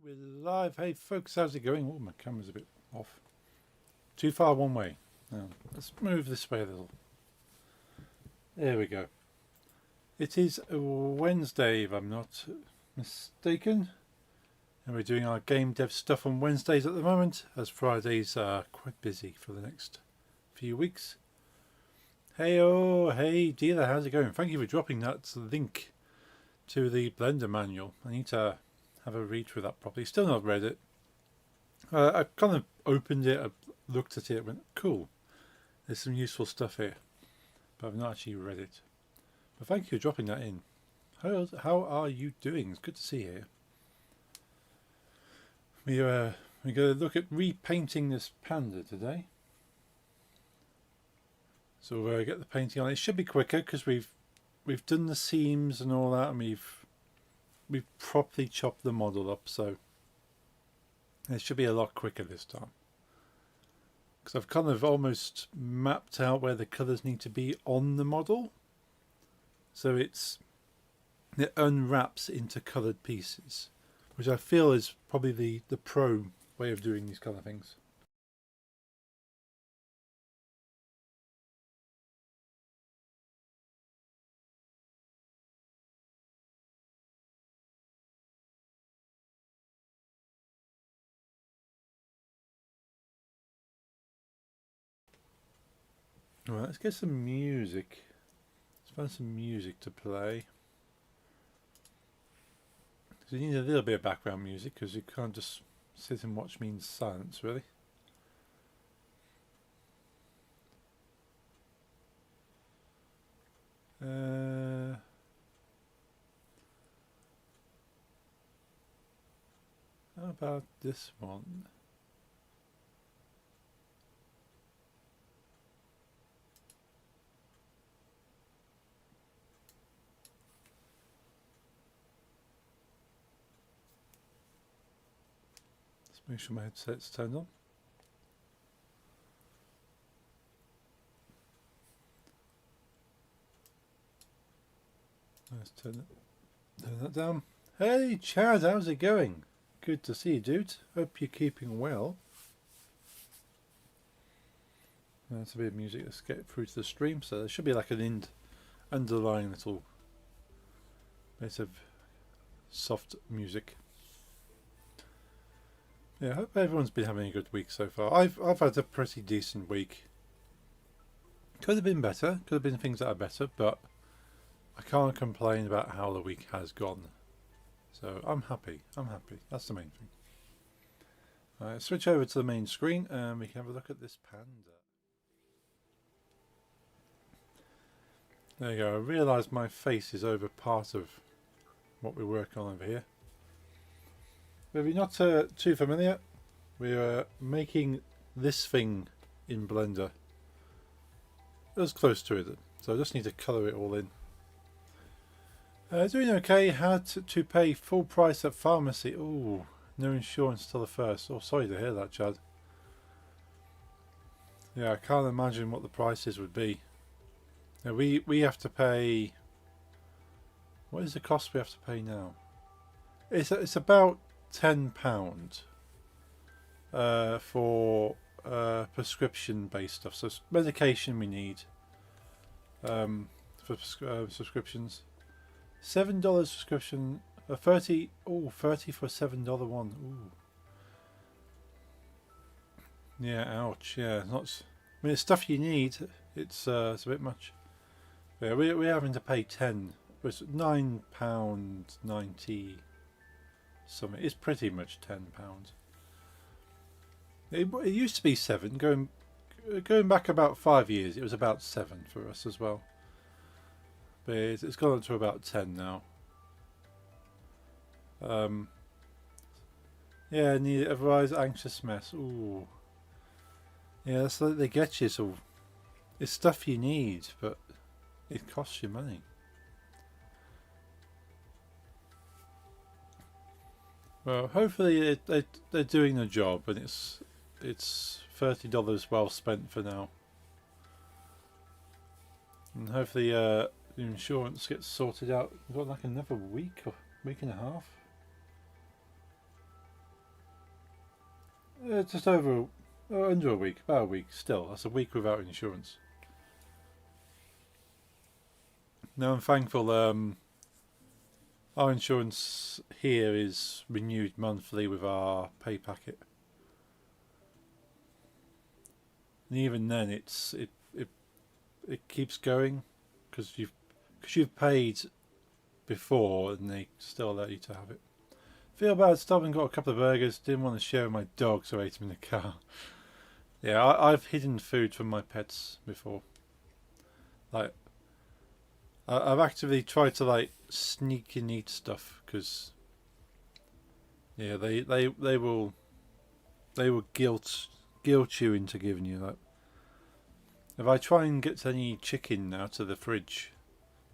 We're live. Hey folks, how's it going? Oh, my camera's a bit off. Too far one way. Now, let's move this way a little. There we go. It is Wednesday, if I'm not mistaken. And we're doing our game dev stuff on Wednesdays at the moment, as Fridays are quite busy for the next few weeks. Hey dealer, how's it going? Thank you for dropping that link to the Blender manual. I need to have a read through that properly. Still not read it. I kind of opened it, I looked at it, went, cool, there's some useful stuff here. But I've not actually read it. But thank you for dropping that in. How are you doing? It's good to see you here. We're going to look at repainting this panda today. So we'll get the painting on. It should be quicker because we've done the seams and all that, and we've properly chopped the model up, so it should be a lot quicker this time. Because I've kind of almost mapped out where the colours need to be on the model, so it unwraps into coloured pieces, which I feel is probably the pro way of doing these kind of things. Alright, let's get some music. Let's find some music to play. So you need a little bit of background music because you can't just sit and watch me in silence, really. How about this one? Let's make sure my headset's turned on. Let's turn that down. Hey Chad, how's it going? Good to see you, dude. Hope you're keeping well. That's a bit of music. Let's get through to the stream. So there should be like an underlying little bit of soft music. Yeah, I hope everyone's been having a good week so far. I've had a pretty decent week. Could have been better. Could have been things that are better, but I can't complain about how the week has gone. So I'm happy. That's the main thing. Alright, switch over to the main screen and we can have a look at this panda. There you go. I realise my face is over part of what we're working on over here. But if you're not too familiar, we're making this thing in Blender. As close to it. So I just need to colour it all in. Doing okay. How to pay full price at pharmacy. Ooh, no insurance till the 1st. Oh, sorry to hear that, Chad. Yeah, I can't imagine what the prices would be. Now, we have to pay. What is the cost we have to pay now? It's about £10 for prescription based stuff. So medication we need for subscriptions. $7 subscription, 30 for a $7 one. Ooh. Yeah, ouch. Yeah, not. I mean, it's stuff you need. It's a bit much. Yeah, we're having to pay 10. It's £9.90 something. It's pretty much £10. It used to be 7. Going back about 5 years, it was about 7 for us as well. But it's gone up to about 10 now. Yeah, need otherwise anxious mess. Ooh. Yeah, that's like they get you. So it's stuff you need, but it costs you money. Well, hopefully they're doing the job, and it's $30 well spent for now. And hopefully the insurance gets sorted out. We've got like another week or week and a half. Just over, under a week, about a week still. That's a week without insurance. Now I'm thankful our insurance here is renewed monthly with our pay packet. And even then it keeps going because you've paid before and they still let you to have it. Feel bad, stopped and got a couple of burgers. Didn't want to share with my dog, so I ate them in the car. Yeah, I've hidden food from my pets before. Like, I've actively tried to like sneak and eat stuff because, yeah, they will guilt you into giving you that. If I try and get any chicken out of the fridge,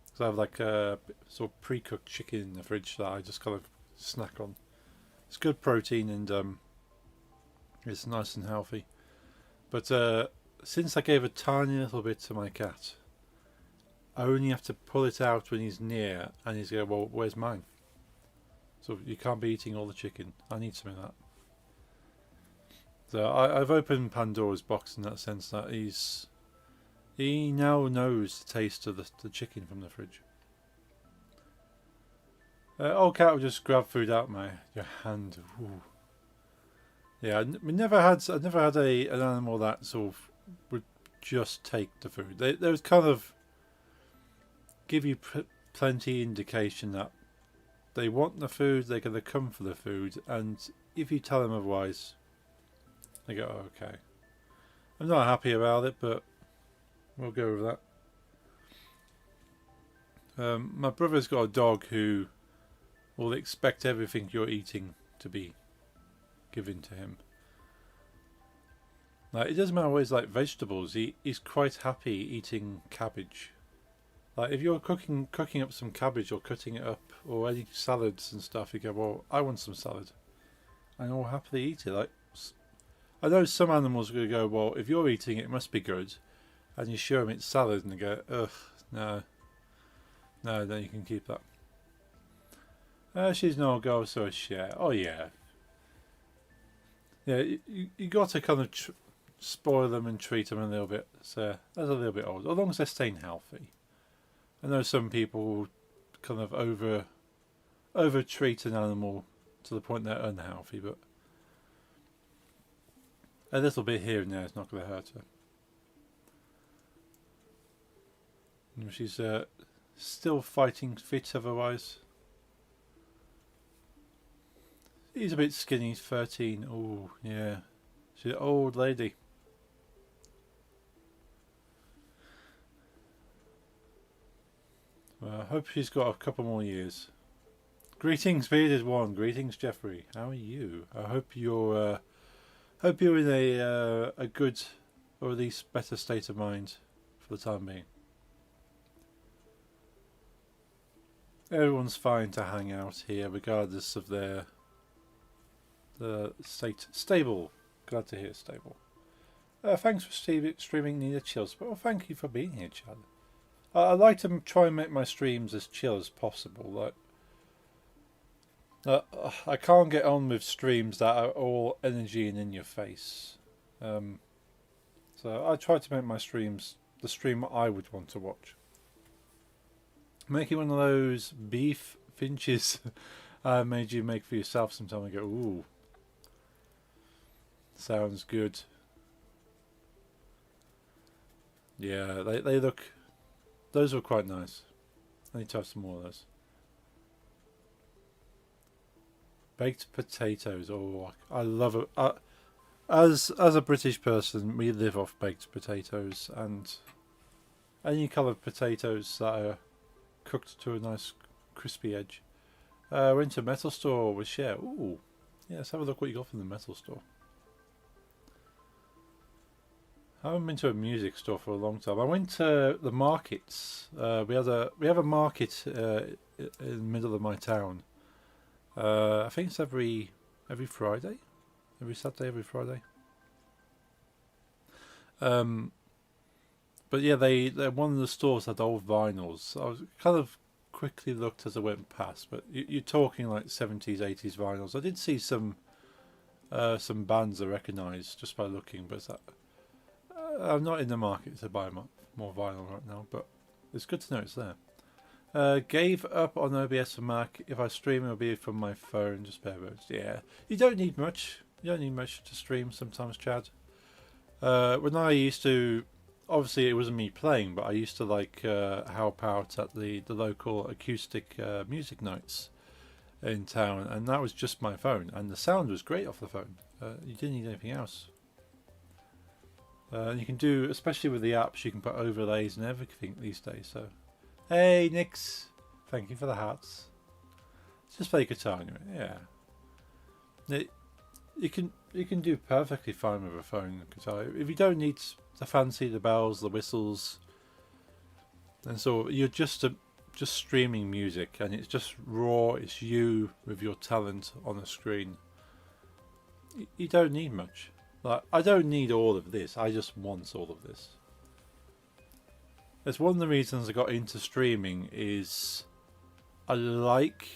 because I have like a sort of pre-cooked chicken in the fridge that I just kind of snack on. It's good protein and it's nice and healthy. But since I gave a tiny little bit to my cat, I only have to pull it out when he's near, and he's going, well, where's mine? So you can't be eating all the chicken. I need some of that. So I've opened Pandora's box in that sense that he now knows the taste of the chicken from the fridge. Old cat will just grab food out your hand. Ooh. Yeah, I've never had an animal that sort of would just take the food. They would kind of give you plenty indication that they want the food, they're going to come for the food, and if you tell them otherwise, they go, oh, okay. I'm not happy about it, but we'll go with that. My brother's got a dog who will expect everything you're eating to be given to him. Like, it doesn't matter what it's like vegetables. He's quite happy eating cabbage. Like, if you're cooking up some cabbage or cutting it up or any salads and stuff, you go, well, I want some salad, and he'll happily eat it. Like, I know some animals are going to go, well, if you're eating it, it must be good, and you show them it's salad, and they go, ugh, no, then you can keep that. She's no girl, so a share. Oh yeah. Yeah, you got to kind of spoil them and treat them a little bit. So that's a little bit old, as long as they're staying healthy. I know some people kind of over treat an animal to the point they're unhealthy, but a little bit here and there is not going to hurt her. And she's still fighting fit otherwise. He's a bit skinny, he's 13. Oh, yeah. She's an old lady. Well, I hope she's got a couple more years. Greetings, Bearded One. Greetings, Jeffrey. How are you? I hope you're in a good, or at least better state of mind for the time being. Everyone's fine to hang out here, regardless of the state. Stable. Glad to hear stable. Thanks for streaming Need a Chill. Well, thank you for being here, Chad. I like to try and make my streams as chill as possible. Like, I can't get on with streams that are all energy and in your face. So I try to make my streams the stream I would want to watch. Making one of those beef finches I made you make for yourself some time ago. Ooh. Sounds good. Yeah, they look... Those were quite nice. I need to have some more of those. Baked potatoes. Oh, I love it. As a British person, we live off baked potatoes and any coloured potatoes that are cooked to a nice crispy edge. Went to a metal store with Cher. Ooh, yeah. Let's have a look what you got from the metal store. I haven't been to a music store for a long time. I went to the markets. We have a market in the middle of my town. I think it's every Friday, every Saturday, every Friday. But yeah, they one of the stores had old vinyls. I was kind of quickly looked as I went past, but you're talking like 70s, 80s vinyls. I did see some some bands I recognise just by looking, but I'm not in the market to buy more vinyl right now, but it's good to know it's there. Gave up on OBS for Mac. If I stream, it'll be from my phone. Just bare bones. Yeah, you don't need much. You don't need much to stream sometimes, Chad. When I used to, obviously it wasn't me playing, but I used to like help out at the local acoustic music nights in town, and that was just my phone, and the sound was great off the phone. You didn't need anything else. And you can do, especially with the apps, you can put overlays and everything these days. So, hey Nix, thank you for the hearts. Just play guitar anyway. Yeah, you can do perfectly fine with a phone and guitar if you don't need to fancy the bells, the whistles, and so you're just streaming music, and it's just raw. It's you with your talent on a screen. You don't need much. Like, I don't need all of this. I just want all of this. That's one of the reasons I got into streaming. Is I like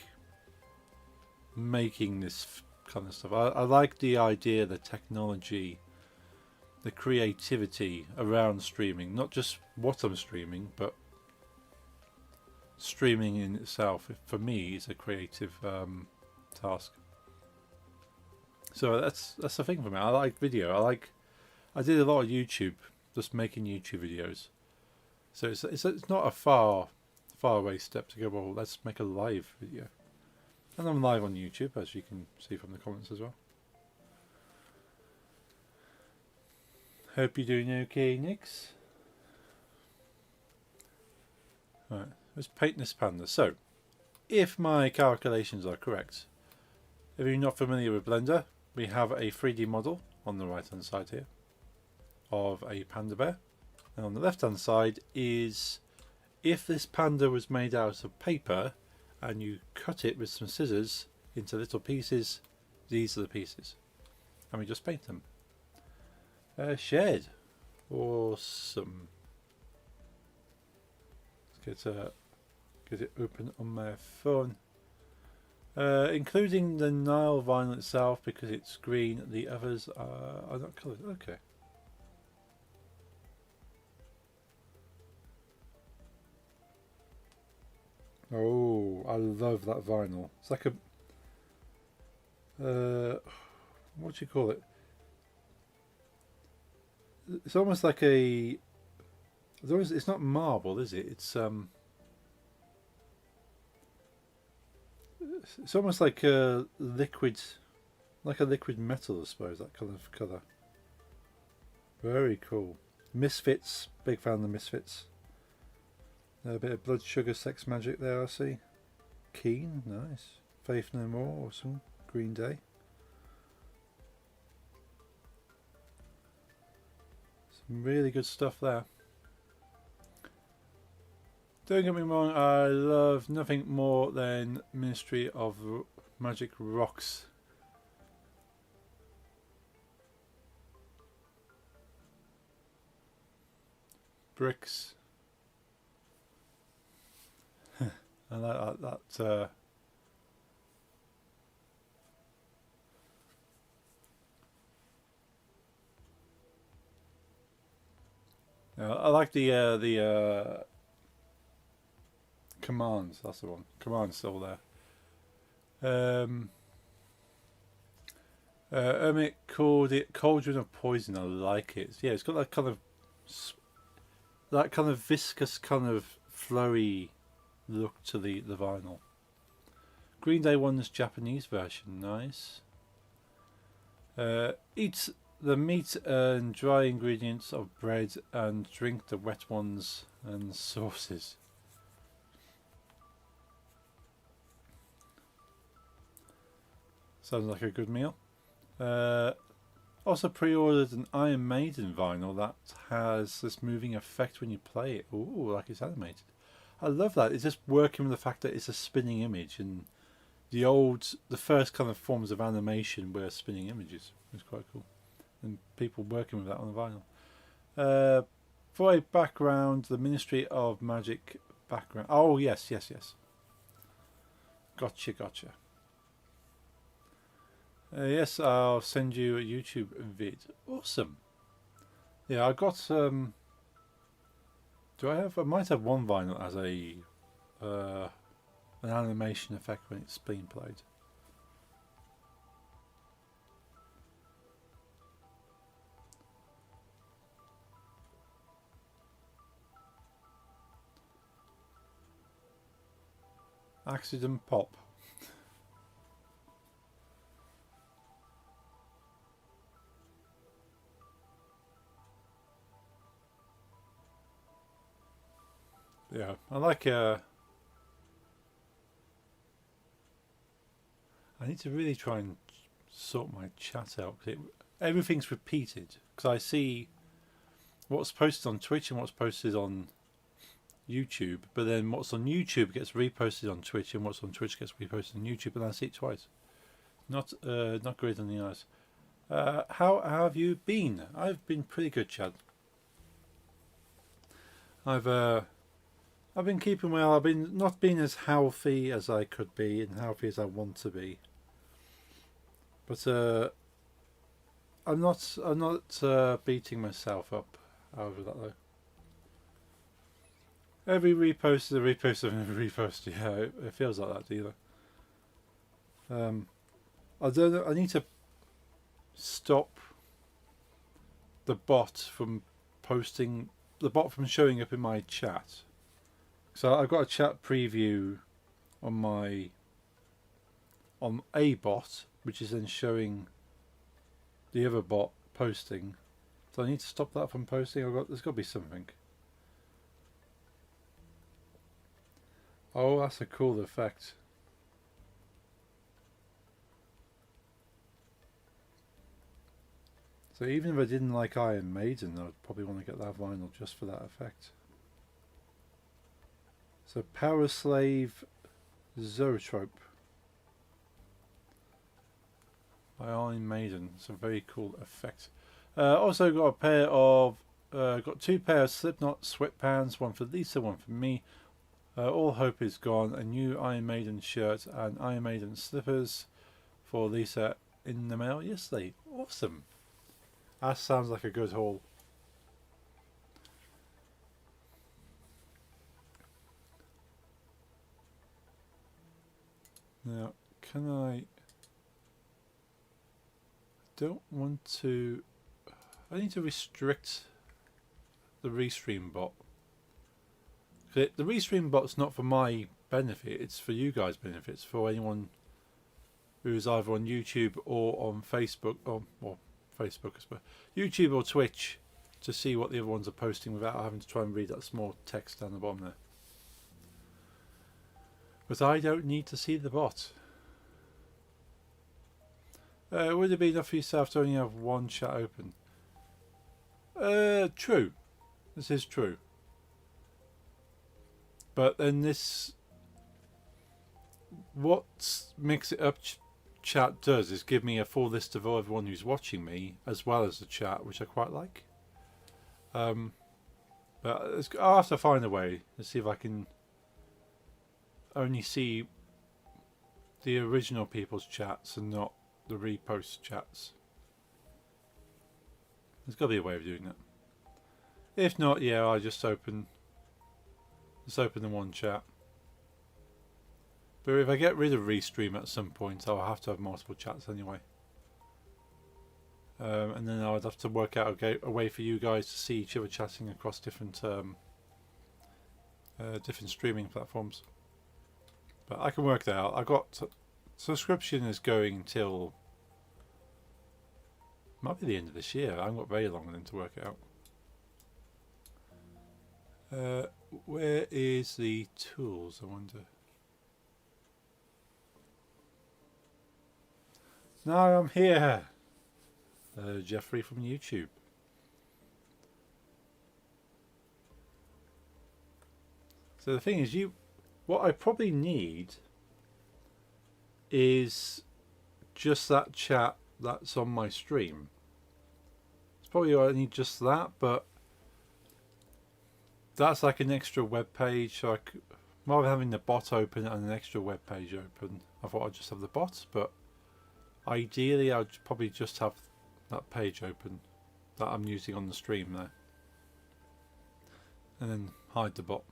making this kind of stuff. I like the idea, the technology, the creativity around streaming. Not just what I'm streaming, but streaming in itself, for me, is a creative task. So that's the thing for me. I like video. I did a lot of YouTube, just making YouTube videos. So it's not a far away step to go, well, let's make a live video. And I'm live on YouTube, as you can see from the comments as well. Hope you're doing okay, Nix. Right, let's paint this panda. So, if my calculations are correct, if you're not familiar with Blender, we have a 3D model on the right hand side here of a panda bear, and on the left hand side is, if this panda was made out of paper and you cut it with some scissors into little pieces, these are the pieces, and we just paint them. Shared, awesome. Let's get it open on my phone. Including the Nile vinyl itself, because it's green. The others are not coloured. Okay. Oh, I love that vinyl. It's like a what do you call it? It's almost like a. It's not marble, is it? It's almost like a liquid metal, I suppose, that kind of colour. Very cool. Misfits, big fan of the Misfits. A bit of Blood Sugar Sex Magic there, I see. Keen, nice. Faith No More, awesome. Green Day. Some really good stuff there. Don't get me wrong, I love nothing more than Ministry of Magic Rocks. Bricks. I like that. I like the commands. That's the one. Command's still there. Emmett called it Cauldron of Poison. I like it. Yeah, it's got that kind of viscous, kind of flowy look to the vinyl. Green Day one's Japanese version. Nice. Eat the meat and dry ingredients of bread and drink the wet ones and sauces. Sounds like a good meal. Also pre-ordered an Iron Maiden vinyl that has this moving effect when you play it. Ooh, like it's animated. I love that. It's just working with the fact that it's a spinning image, and the first kind of forms of animation were spinning images. It's quite cool. And people working with that on the vinyl. For a background, the Ministry of Magic background. Oh, yes. Gotcha. Yes, I'll send you a YouTube vid. Awesome. Yeah, I got. Do I have? I might have one vinyl as a an animation effect when it's being played. Accident pop. Yeah, I like. I need to really try and sort my chat out. Everything's repeated because I see what's posted on Twitch and what's posted on YouTube, but then what's on YouTube gets reposted on Twitch, and what's on Twitch gets reposted on YouTube, and I see it twice. Not great on the eyes. How have you been? I've been pretty good, Chad. I've been keeping well. I've been not being as healthy as I could be and healthy as I want to be, but I'm not beating myself up over that though. Every repost is a repost of every repost. Yeah, it feels like that, either. I don't know. I need to stop the bot from posting the bot from showing up in my chat. So I've got a chat preview on a bot, which is then showing the other bot posting. So I need to stop that from posting. There's got to be something. Oh, that's a cool effect. So even if I didn't like Iron Maiden, I'd probably want to get that vinyl just for that effect. So Power Slave Zoetrope by Iron Maiden. It's a very cool effect. Also got got two pairs of Slipknot sweatpants, one for Lisa, one for me. All Hope Is Gone, a new Iron Maiden shirt and Iron Maiden slippers for Lisa in the mail yesterday. Awesome. That sounds like a good haul. Now, can I don't want to... I need to restrict the Restream bot. The Restream bot's not for my benefit, it's for you guys' benefit. It's for anyone who's either on YouTube or on Facebook, or Facebook, I suppose, YouTube or Twitch, to see what the other ones are posting without having to try and read that small text down the bottom there. But I don't need to see the bot. Would it be enough for yourself to only have one chat open? True. This is true. But then what Mix It Up chat does is give me a full list of everyone who's watching me, as well as the chat, which I quite like. But I'll have to find a way to see if I can only see the original people's chats and not the repost chats. There's got to be a way of doing that. If not, yeah, I'll just open the one chat. But if I get rid of Restream at some point, I'll have to have multiple chats anyway. And then I would have to work out a way for you guys to see each other chatting across different streaming platforms. But I can work that out. I got subscription is going until might be the end of this year. I haven't got very long then to work it out. Where is the tools, I wonder? Now I'm here. Jeffrey from YouTube. So the thing is, what I probably need is just that chat that's on my stream. It's probably I need just that, but that's like an extra web page. So rather than having the bot open and an extra web page open, I thought I'd just have the bot, but Ideally, I'd probably just have that page open that I'm using on the stream there, and then hide the bot.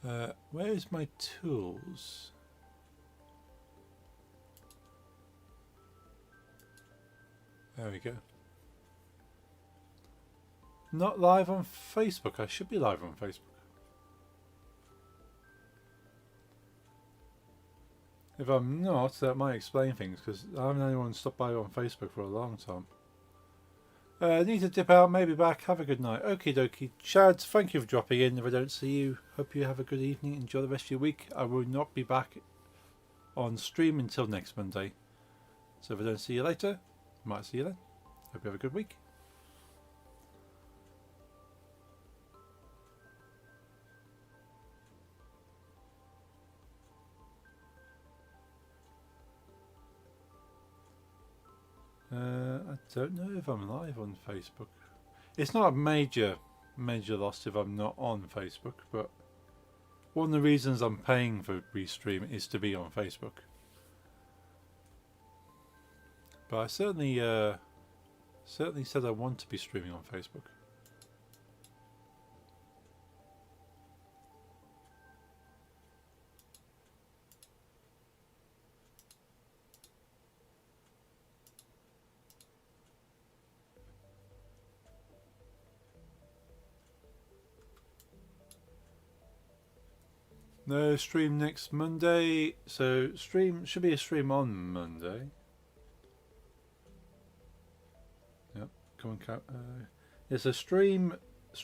Where is my tools? There we go. Not live on Facebook. I should be live on Facebook. If I'm not, that might explain things, because I haven't anyone stop by on Facebook for a long time. Need to dip out, maybe back. Have a good night. Okie dokie. Chad, thank you for dropping in. If I don't see you, hope you have a good evening. Enjoy the rest of your week. I will not be back on stream until next Monday. So if I don't see you later, I might see you then. Hope you have a good week. I don't know if I'm live on Facebook. It's not a major loss if I'm not on Facebook, but one of the reasons I'm paying for Restream is to be on Facebook. But I certainly said I want to be streaming on Facebook. No stream next Monday, so should be a stream on Monday. Yep, come on, Cap. It's a stream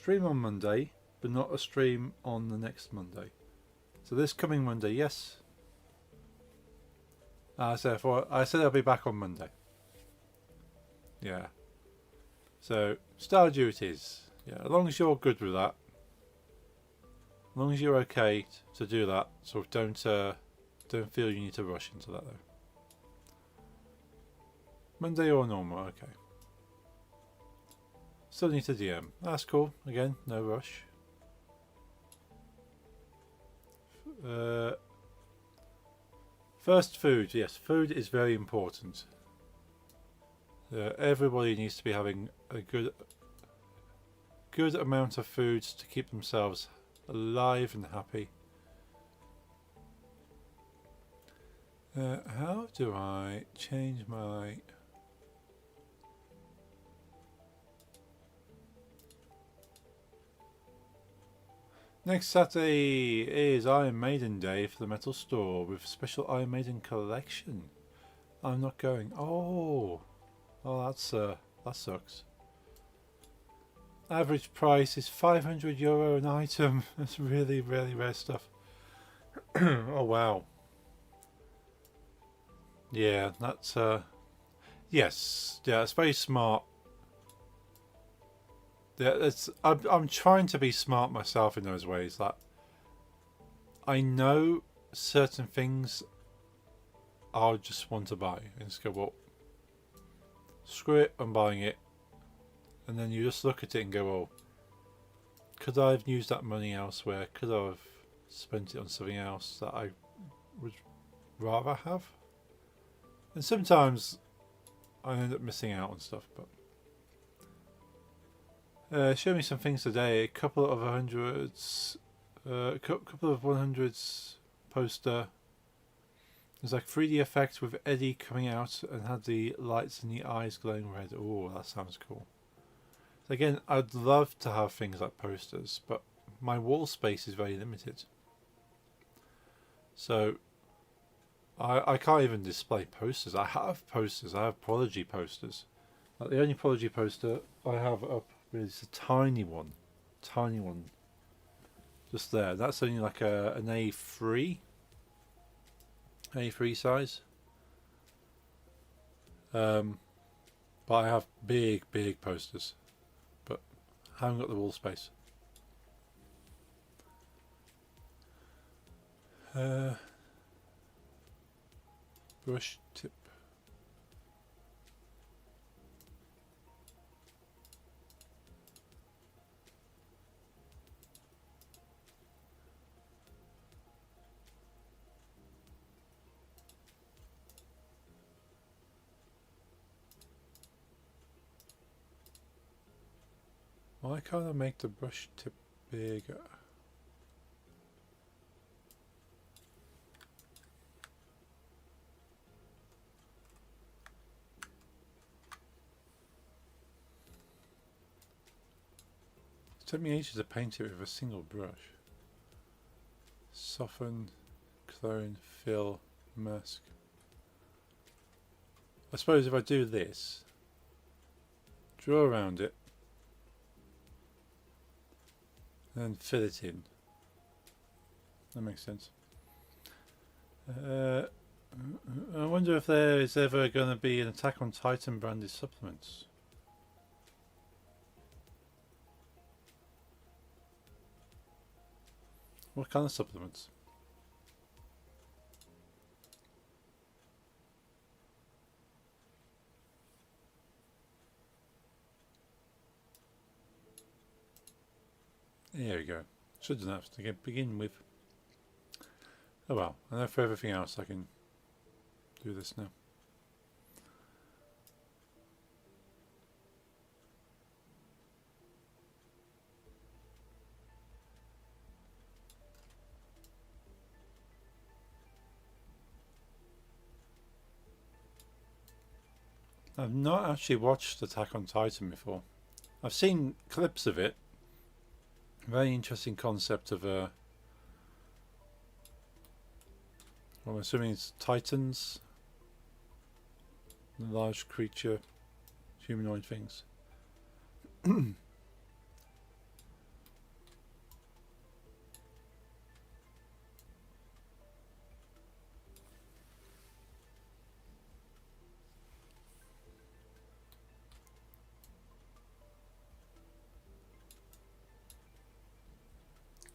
on Monday, but not a stream on the next Monday. So this coming Monday, yes. I said I'll be back on Monday. Yeah. So Stardew it is. Yeah, as long as you're good with that. As long as you're okay to do that, so don't feel you need to rush into that though. Monday or normal, okay. Still need to DM. That's cool. Again, no rush. First, food. Yes, food is very important. Everybody needs to be having a good amount of food to keep themselves alive and happy. How do I change my... Next Saturday is Iron Maiden Day for the Metal Store with special Iron Maiden collection. I'm not going. Oh, that sucks. Average price is €500 an item. That's really, really rare stuff. Oh wow. Yeah, that's yes, yeah, it's very smart. Yeah, I'm trying to be smart myself in those ways. That I know certain things I'll just want to buy and just go, well, screw it, I'm buying it. And then you just look at it and go, well, could I have used that money elsewhere? Could I have spent it on something else that I would rather have? And sometimes I end up missing out on stuff, but show me some things today. A couple of 100s, couple of 100s poster. There's like 3D effect with Eddie coming out and had the lights in the eyes glowing red. Oh, that sounds cool. So again, I'd love to have things like posters, but my wall space is very limited. So I can't even display posters. I have posters. I have Prodigy posters. Like the only Prodigy poster I have up is a tiny one, just there. That's only like an A3 size. But I have big posters, but I haven't got the wall space. Brush tip. Why can't I make the brush tip bigger? It took me ages to paint it with a single brush. Soften, clone, fill, mask. I suppose if I do this, draw around it, and fill it in. That makes sense. I wonder if there is ever going to be an Attack on Titan branded supplements. What kind of supplements? There we go. Should enough to begin with. Oh well, I know for everything else I can do this now. I've not actually watched Attack on Titan before. I've seen clips of it. Very interesting concept of well, I'm assuming it's Titans, large creature, humanoid things.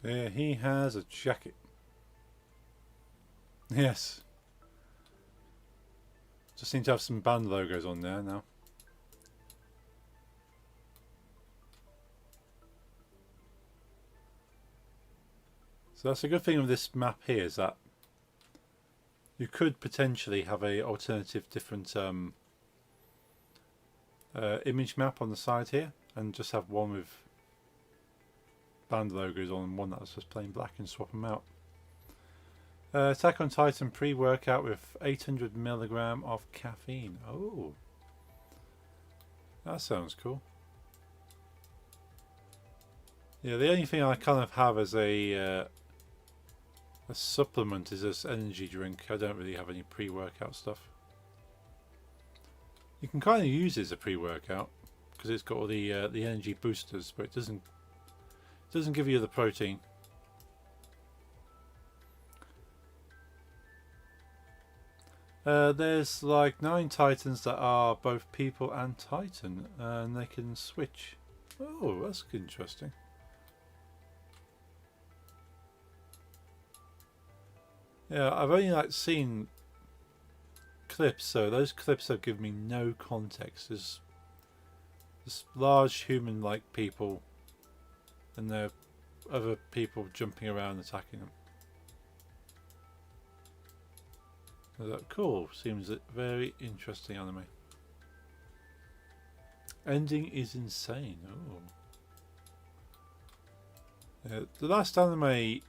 There, he has a jacket. Yes. Just seem to have some band logos on there now. So that's a good thing of this map here, is that you could potentially have a alternative different image map on the side here, and just have one with band logos on and one that's just plain black, and swap them out. Attack on Titan pre-workout with 800 milligram of caffeine. Oh, that sounds cool. Yeah, the only thing I kind of have as a supplement is this energy drink. I don't really have any pre-workout stuff. You can kind of use it as a pre-workout because it's got all the energy boosters, but it doesn't give you the protein. There's like 9 Titans that are both people and Titan, and they can switch. Oh, that's interesting. Yeah, I've only seen clips, so those clips have given me no context. There's large human-like people, and there are other people jumping around attacking them. Cool, seems a very interesting anime. Ending is insane. Oh. The last anime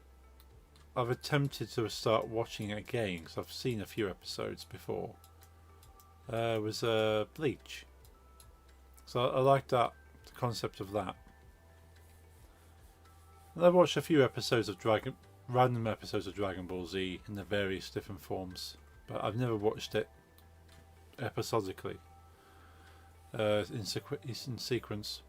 I've attempted to start watching again, because I've seen a few episodes before, was Bleach. So I like that, the concept of that. And I've watched a few episodes of random episodes of Dragon Ball Z in the various different forms, but I've never watched it episodically, in sequence.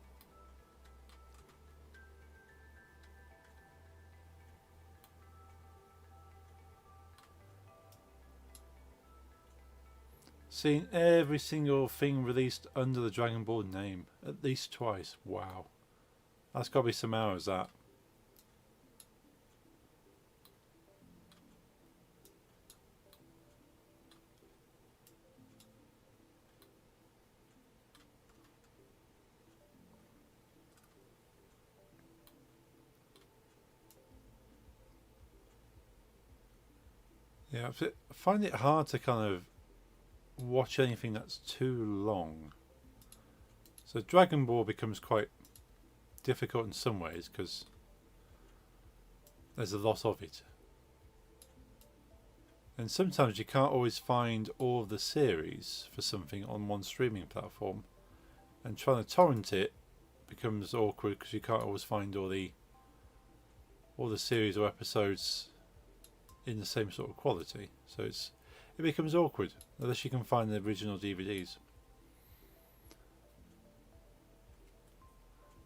Seen every single thing released under the Dragon Ball name at least twice. Wow, that's got to be some hours, that. Yeah, I find it hard to kind of watch anything that's too long. So Dragon Ball becomes quite difficult in some ways because there's a lot of it. And sometimes you can't always find all of the series for something on one streaming platform. And trying to torrent it becomes awkward because you can't always find all the series or episodes in the same sort of quality. So it becomes awkward unless you can find the original DVDs.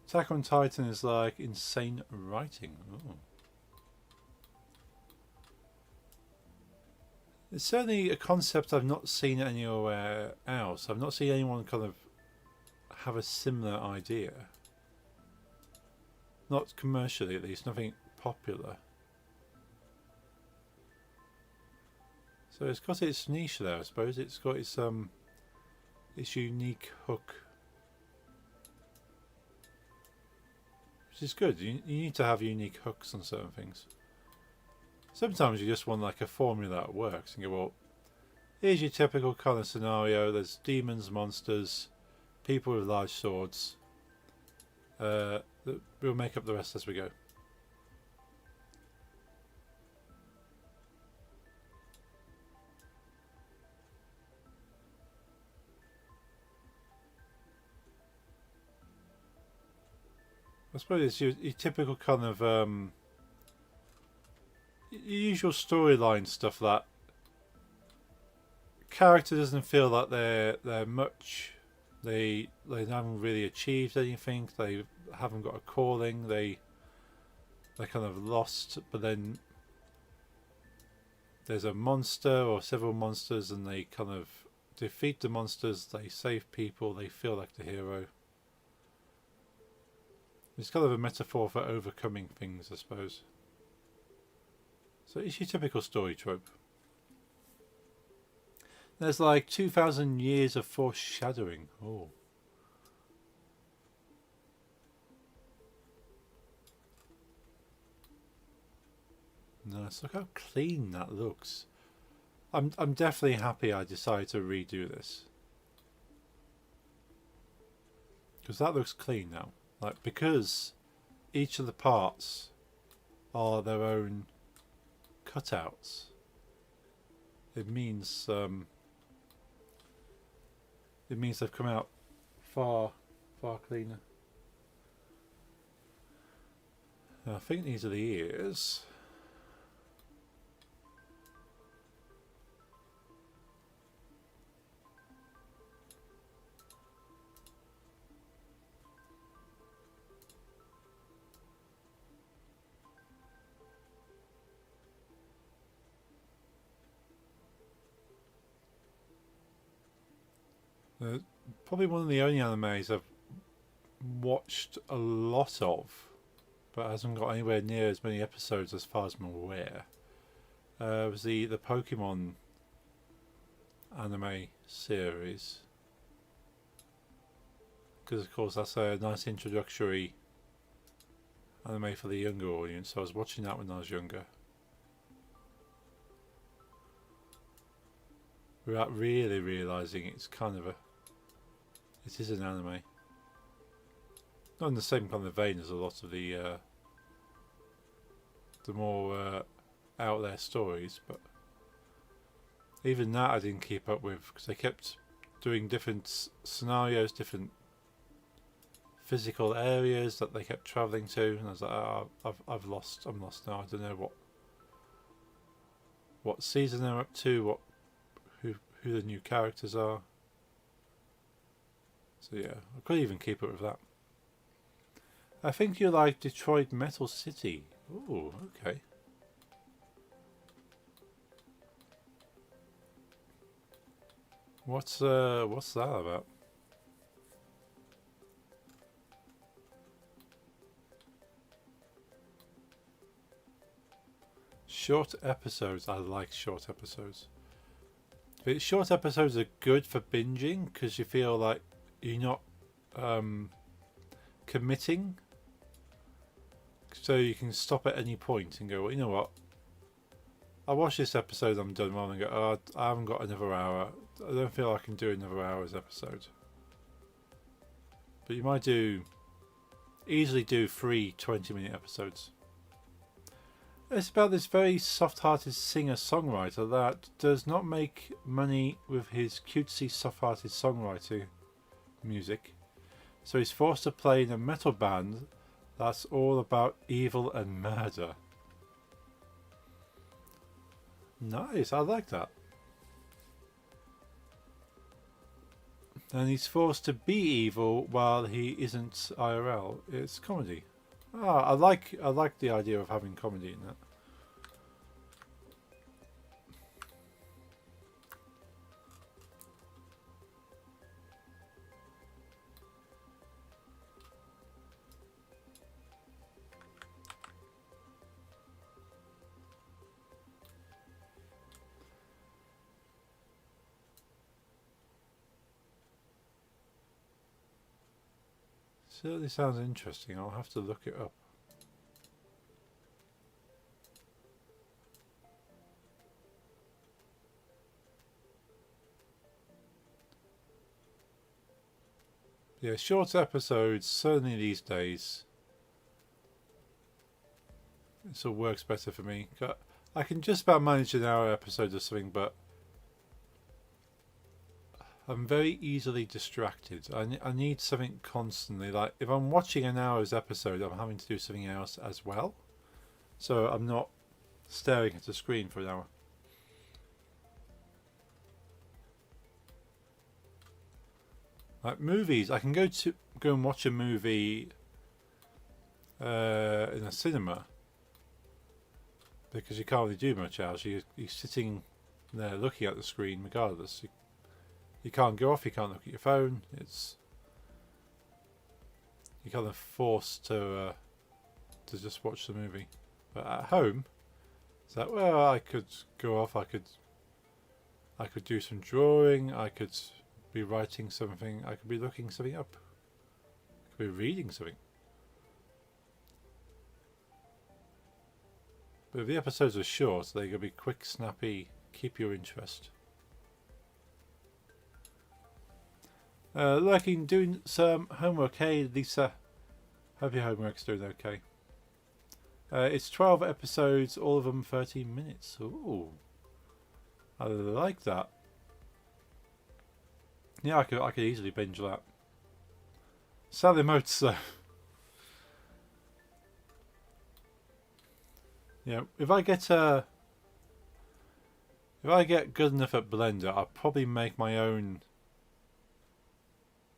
Attack on Titan is like insane writing. Ooh. It's certainly a concept I've not seen anywhere else. I've not seen anyone kind of have a similar idea. Not commercially, at least. Nothing popular. So it's got its niche there, I suppose. It's got its unique hook, which is good. You need to have unique hooks on certain things. Sometimes you just want like a formula that works and go, well, here's your typical kind of scenario. There's demons, monsters, people with large swords. We'll make up the rest as we go. I suppose it's your typical kind of usual storyline stuff that character doesn't feel like they're much. They haven't really achieved anything. They haven't got a calling. They're kind of lost. But then there's a monster or several monsters, and they kind of defeat the monsters. They save people. They feel like the hero. It's kind of a metaphor for overcoming things, I suppose. So it's your typical story trope. There's like 2,000 years of foreshadowing. Oh. Nice. Look how clean that looks. I'm definitely happy I decided to redo this. Because that looks clean now. Like, because each of the parts are their own cutouts, it means they've come out far cleaner. Now, I think these are the ears. Probably one of the only animes I've watched a lot of, but hasn't got anywhere near as many episodes as far as I'm aware. Was the Pokemon anime series, because of course that's a nice introductory anime for the younger audience. So I was watching that when I was younger, without really realising it is an anime. Not in the same kind of vein as a lot of the more out there stories, but even that I didn't keep up with because they kept doing different scenarios, different physical areas that they kept travelling to, and I was like, oh, I'm lost now. I don't know what season they're up to, who the new characters are. So yeah, I couldn't even keep up with that. I think you like Detroit Metal City. Ooh, okay. What's that about? Short episodes. I like short episodes. But short episodes are good for binging because you feel like you're not committing, so you can stop at any point and go, well, you know what, I watch this episode, I'm done, rather than go, oh, I haven't got another hour, I don't feel I can do another hour's episode. But you might do easily do 3 20-minute episodes. It's about this very soft-hearted singer-songwriter that does not make money with his cutesy soft-hearted songwriting music, so he's forced to play in a metal band that's all about evil and murder. Nice, I like that. And he's forced to be evil while he isn't IRL. It's comedy. I like the idea of having comedy in that. Certainly sounds interesting. I'll have to look it up. Yeah, short episodes, certainly these days. It all works better for me. I can just about manage an hour episode or something, but I'm very easily distracted. I need something constantly. Like, if I'm watching an hour's episode, I'm having to do something else as well. So I'm not staring at the screen for an hour. Like movies, I can go and watch a movie in a cinema because you can't really do much else. You're sitting there looking at the screen regardless. You can't go off. You can't look at your phone. You're kind of forced to just watch the movie. But at home, it's like, well, I could go off. I could do some drawing. I could be writing something. I could be looking something up. I could be reading something. But if the episodes are short, they're going to be quick, snappy, keep your interest. Lurking, doing some homework. Hey, Lisa. Hope your homework's doing okay. It's 12 episodes, all of them 13 minutes. Ooh. I like that. Yeah, I could easily binge that. Sadly, modes though. Yeah, if I get good enough at Blender, I'll probably make my own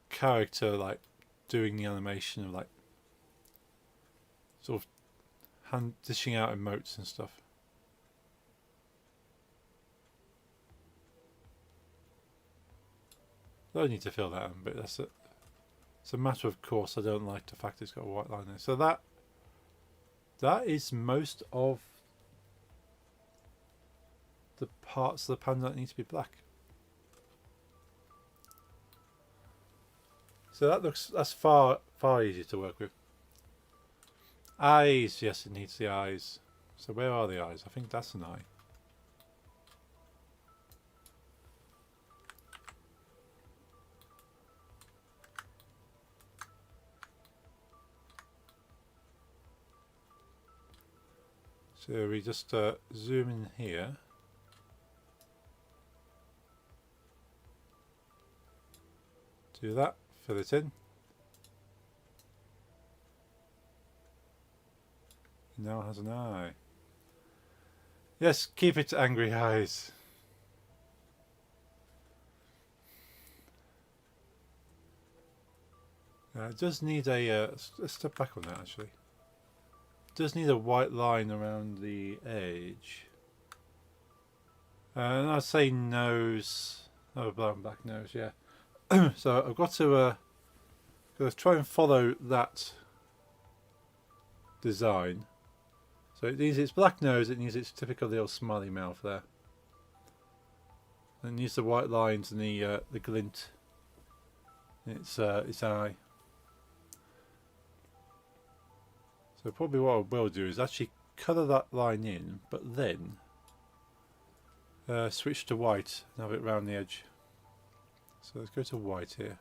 character, like doing the animation of like sort of hand dishing out emotes and stuff. I don't need to fill that in, but that's it. It's a matter of course. I don't like the fact it's got a white line there. So that is most of the parts of the panda that need to be black. So that's far easier to work with. Eyes, yes, it needs the eyes. So where are the eyes? I think that's an eye. So we just zoom in here. Do that, fill it in. It now has an eye. Yes, keep it angry eyes. It does need a let's step back on that actually. It does need a white line around the edge. And I'd say nose. Oh, black nose, yeah. So I've got to try and follow that design. So it needs its black nose, it needs its typical little smiley mouth there. And it needs the white lines and the glint in its eye. So probably what I will do is actually colour that line in, but then switch to white and have it round the edge. So let's go to white here.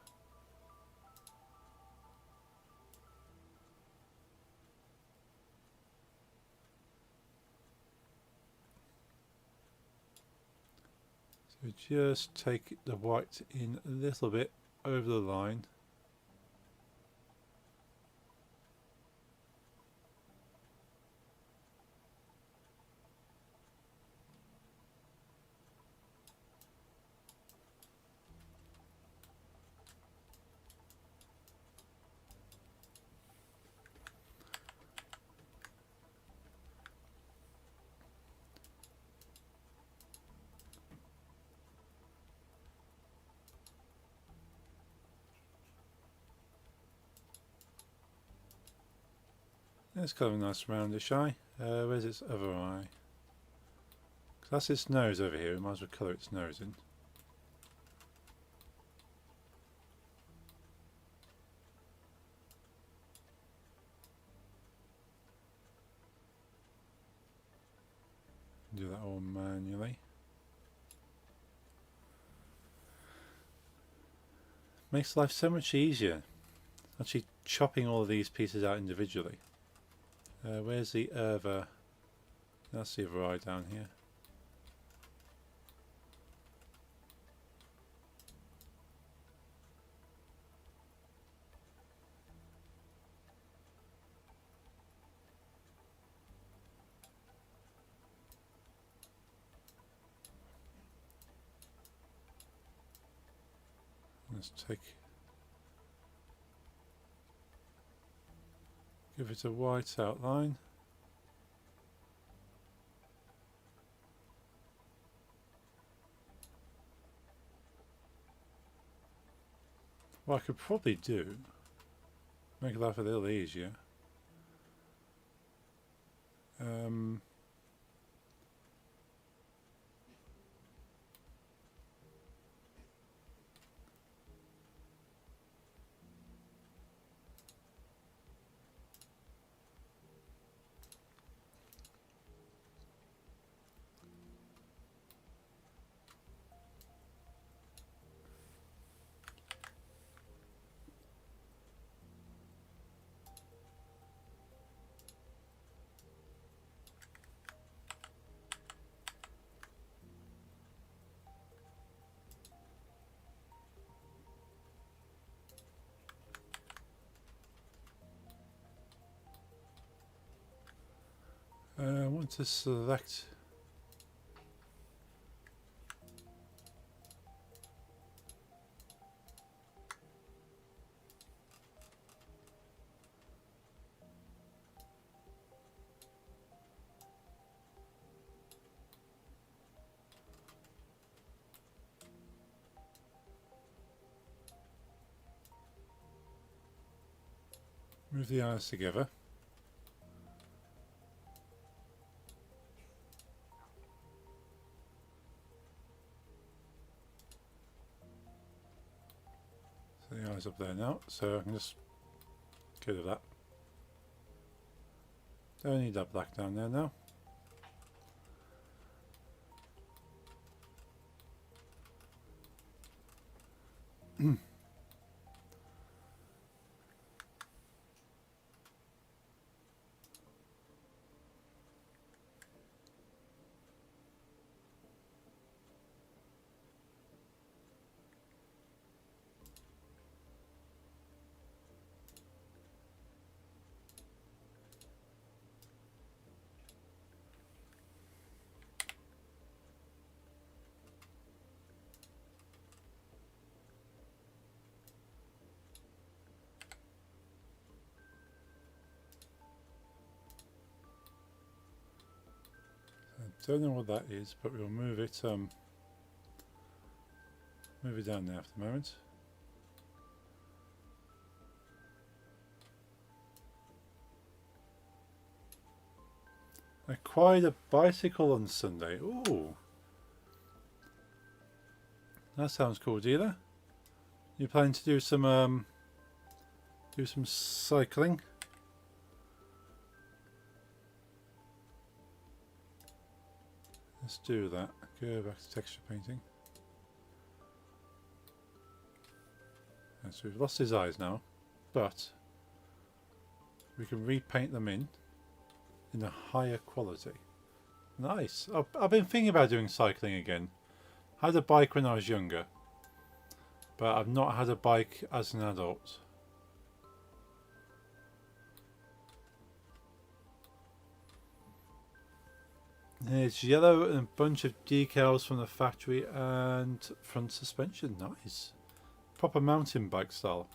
So just take the white in a little bit over the line. It's kind of a nice roundish eye. Where's its other eye? 'Cause that's its nose over here. We might as well colour its nose in. Do that all manually. Makes life so much easier. Actually chopping all of these pieces out individually. Where's the other? That's the other eye down here. Let's give it a white outline. What I could probably do, make life a little easier. I want to select move the eyes together. So the eyes up there now, so I can just get rid of that. Don't need that black down there now. I don't know what that is, but we'll move it down there for the moment. I acquired a bicycle on Sunday. Ooh, that sounds cool, dealer. You planning to do some cycling? Let's do that. Go back to texture painting. And so we've lost his eyes now, but we can repaint them in a higher quality. Nice. I've been thinking about doing cycling again. I had a bike when I was younger, but I've not had a bike as an adult. It's yellow and a bunch of decals from the factory and front suspension. Nice. Proper mountain bike style.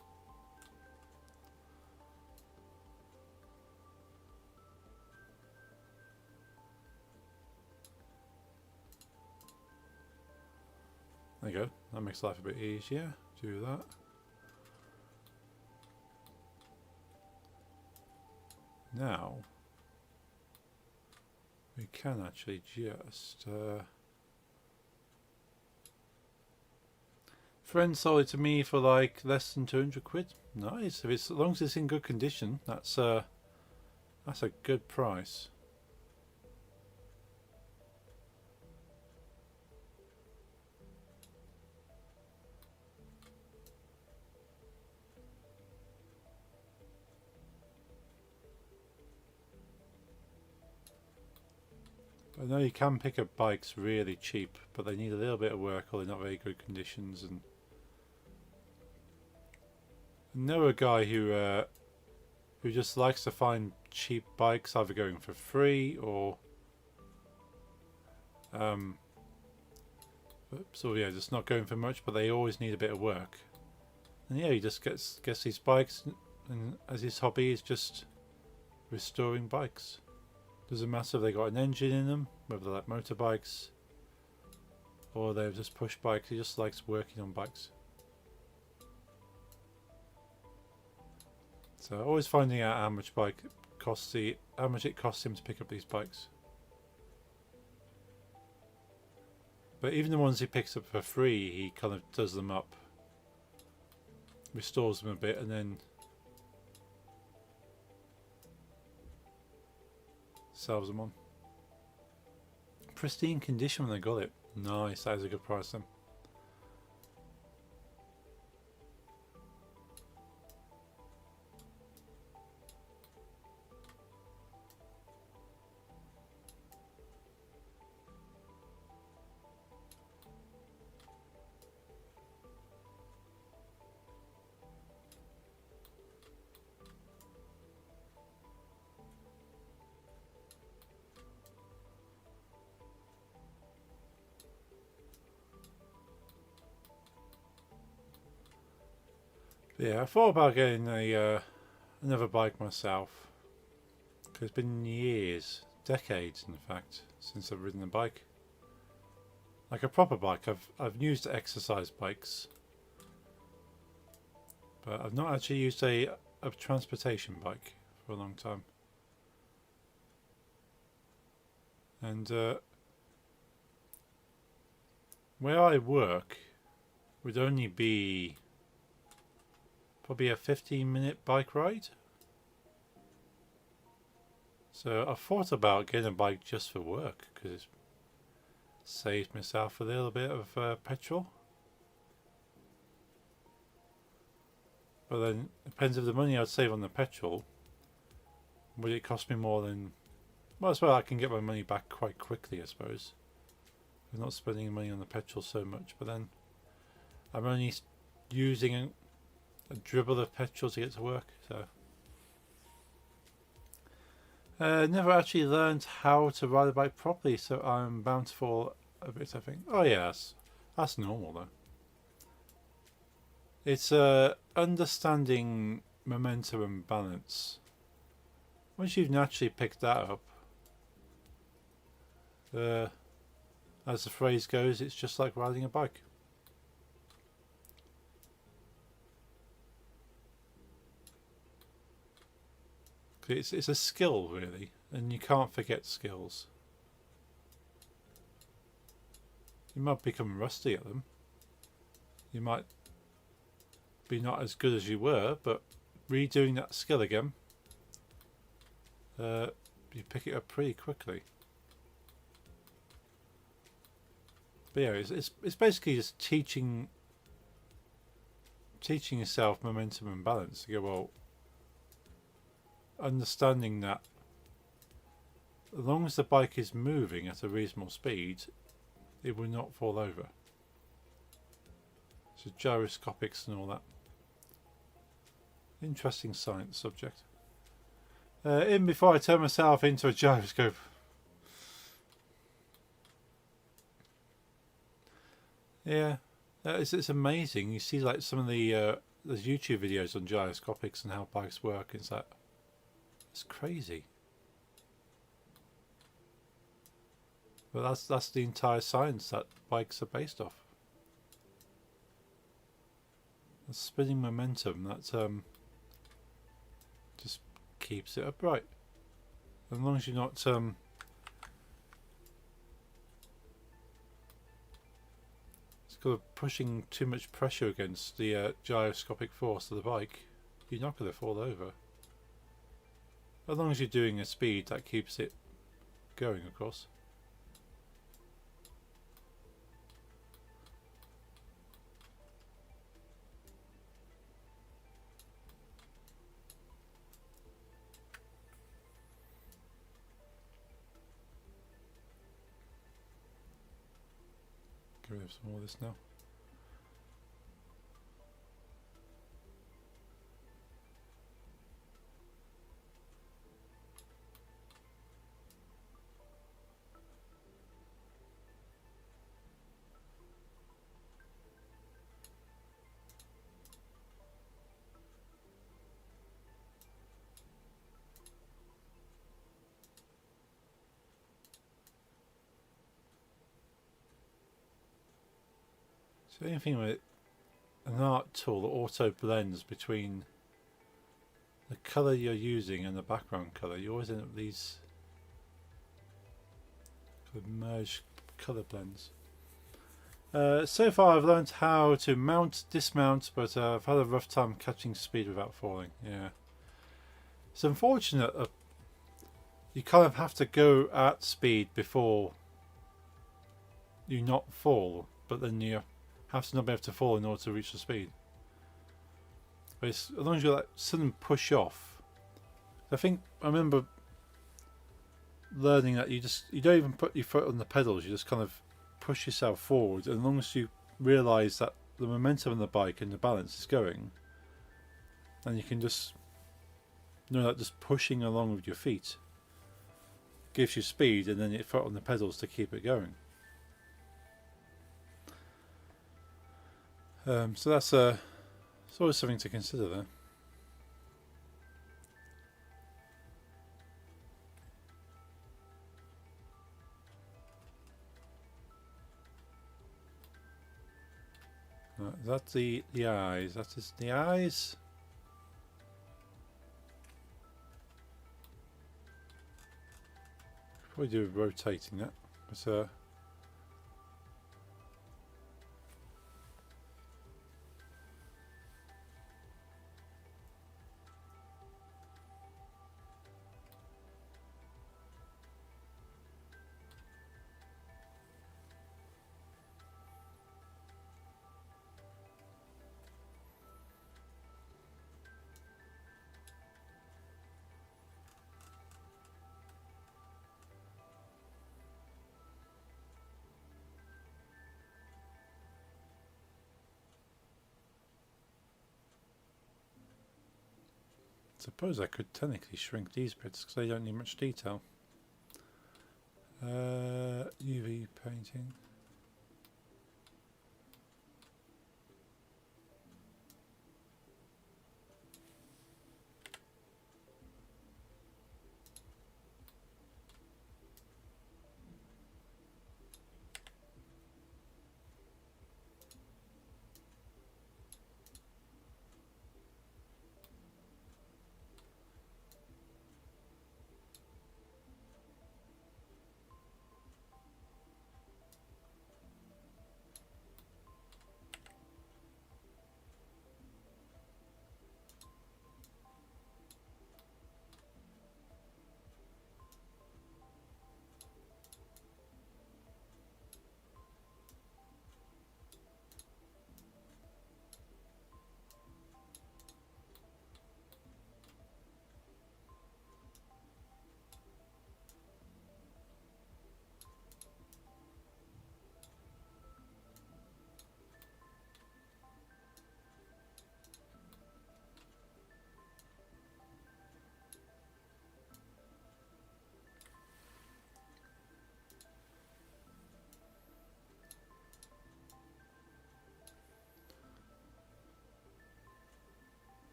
There you go. That makes life a bit easier. Do that. Now we can actually just friend sold it to me for like less than 200 quid. Nice. If it's, as long as it's in good condition, that's a good price. I know you can pick up bikes really cheap, but they need a little bit of work or they're not very good conditions. And I know a guy who just likes to find cheap bikes, either going for free or so yeah, just not going for much, but they always need a bit of work. And yeah, he just gets these bikes, and as his hobby is just restoring bikes. Doesn't matter if they got an engine in them, whether they're like motorbikes or they're just push bikes. He just likes working on bikes. So always finding out how much it costs him to pick up these bikes. But even the ones he picks up for free, he kind of does them up, restores them a bit, and then sells them on. Pristine condition when they got it. Nice, that is a good price then. Yeah, I thought about getting another bike myself. It's been years, decades in fact, since I've ridden a bike. Like a proper bike. I've used exercise bikes, but I've not actually used a transportation bike for a long time. And where I work would only be probably a 15-minute bike ride. So I thought about getting a bike just for work because it saves myself a little bit of petrol. But then it depends if the money I'd save on the petrol, would it cost me more than... Well, as well I can get my money back quite quickly, I suppose. I'm not spending money on the petrol so much, but then I'm only using a dribble of petrol to get to work, so... never actually learned how to ride a bike properly, so I'm bound to fall a bit, I think. Oh yeah, that's normal though. It's understanding momentum and balance. Once you've naturally picked that up, as the phrase goes, it's just like riding a bike. It's a skill really, and you can't forget skills. You might become rusty at them. You might be not as good as you were, but redoing that skill again, you pick it up pretty quickly. But yeah, it's basically just teaching yourself momentum and balance. You go, well, understanding that as long as the bike is moving at a reasonable speed, it will not fall over. So gyroscopics and all that. Interesting science subject. In before I turn myself into a gyroscope. Yeah, it's amazing. You see like some of the there's YouTube videos on gyroscopics and how bikes work. It's crazy. But that's the entire science that bikes are based off. The spinning momentum that just keeps it upright. As long as you're not pushing too much pressure against the gyroscopic force of the bike, you're not going to fall over. As long as you're doing a speed that keeps it going, of course. Get rid of some more of this now. So anything with an art tool that auto blends between the colour you're using and the background colour, you always end up with these kind of merged colour blends. So far I've learned how to mount, dismount, but I've had a rough time catching speed without falling. Yeah, it's unfortunate. You kind of have to go at speed before you not fall, but then you have to not be able to fall in order to reach the speed. But as long as you like sudden push off, I remember learning that you don't even put your foot on the pedals. You just kind of push yourself forward, and as long as you realise that the momentum of the bike and the balance is going, and you can just that just pushing along with your feet gives you speed, and then your foot on the pedals to keep it going. So that's it's always something to consider there. That's the eyes. That is the eyes. Probably do rotating that, but I suppose I could technically shrink these bits because they don't need much detail. UV painting.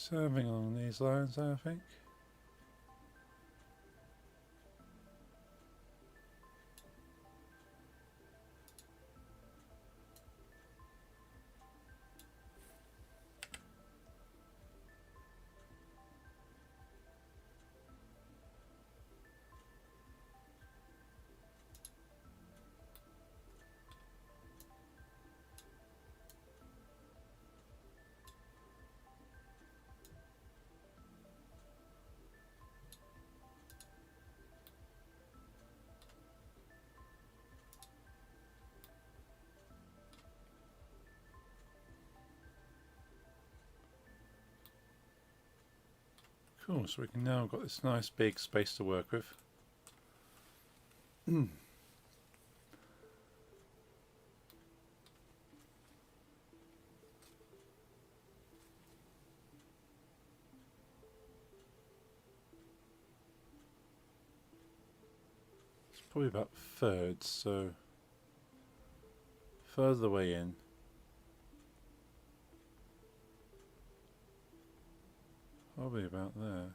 Something along these lines, I think. Cool, so we can now got this nice big space to work with. It's probably about thirds, so further way in. Probably about there.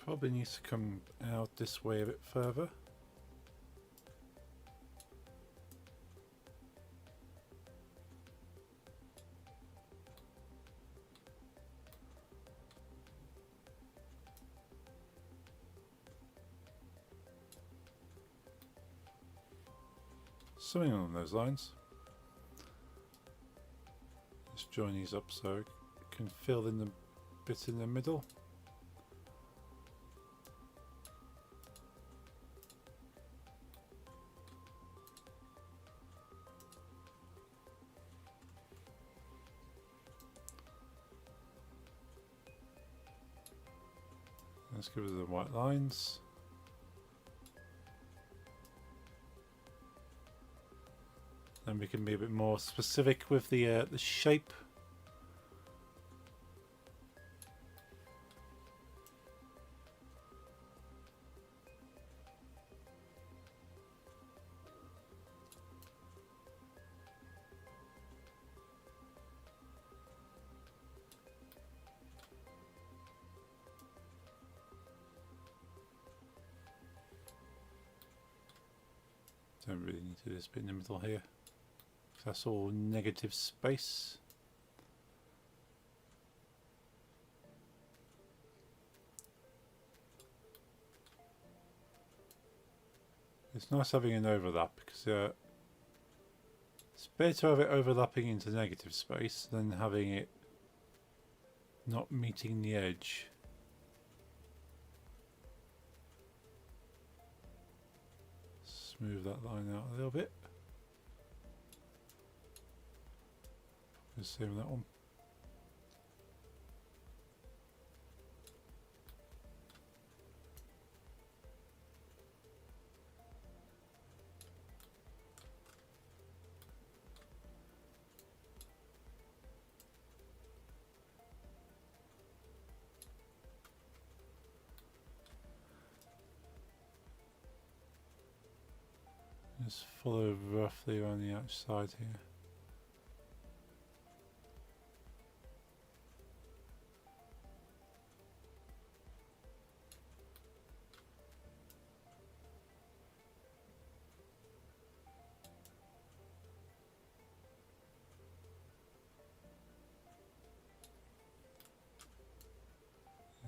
Probably needs to come out this way a bit further. Something along those lines. Let's join these up so it can fill in the bit in the middle. Let's give it the white lines. Then we can be a bit more specific with the shape. Don't really need to do this bit in the middle here. That's all negative space. It's nice having an overlap because it's better to have it overlapping into negative space than having it not meeting the edge. Smooth that line out a little bit. Just same with that one. Just follow roughly around the outside here.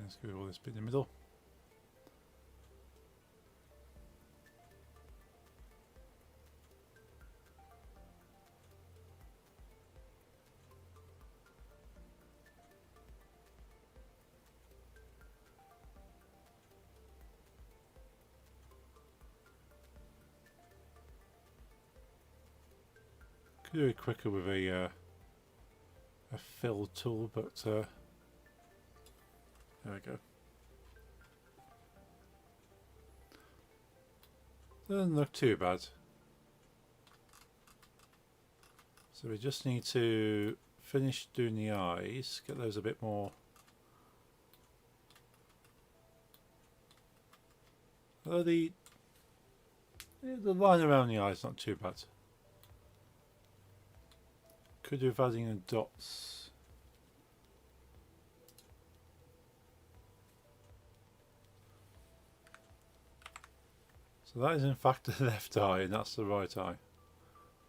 Let's go all this bit in the middle. Could do it quicker with a fill tool, but there we go. Doesn't look too bad. So we just need to finish doing the eyes, get those a bit more. Although the line around the eye is not too bad. Could do with adding the dots. So that is in fact the left eye and that's the right eye.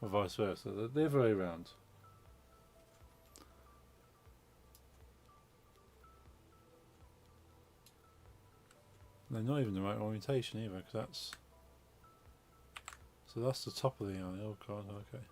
Or vice versa, the other way around. They're not even the right orientation either, because that's... So that's the top of the eye, oh god, okay.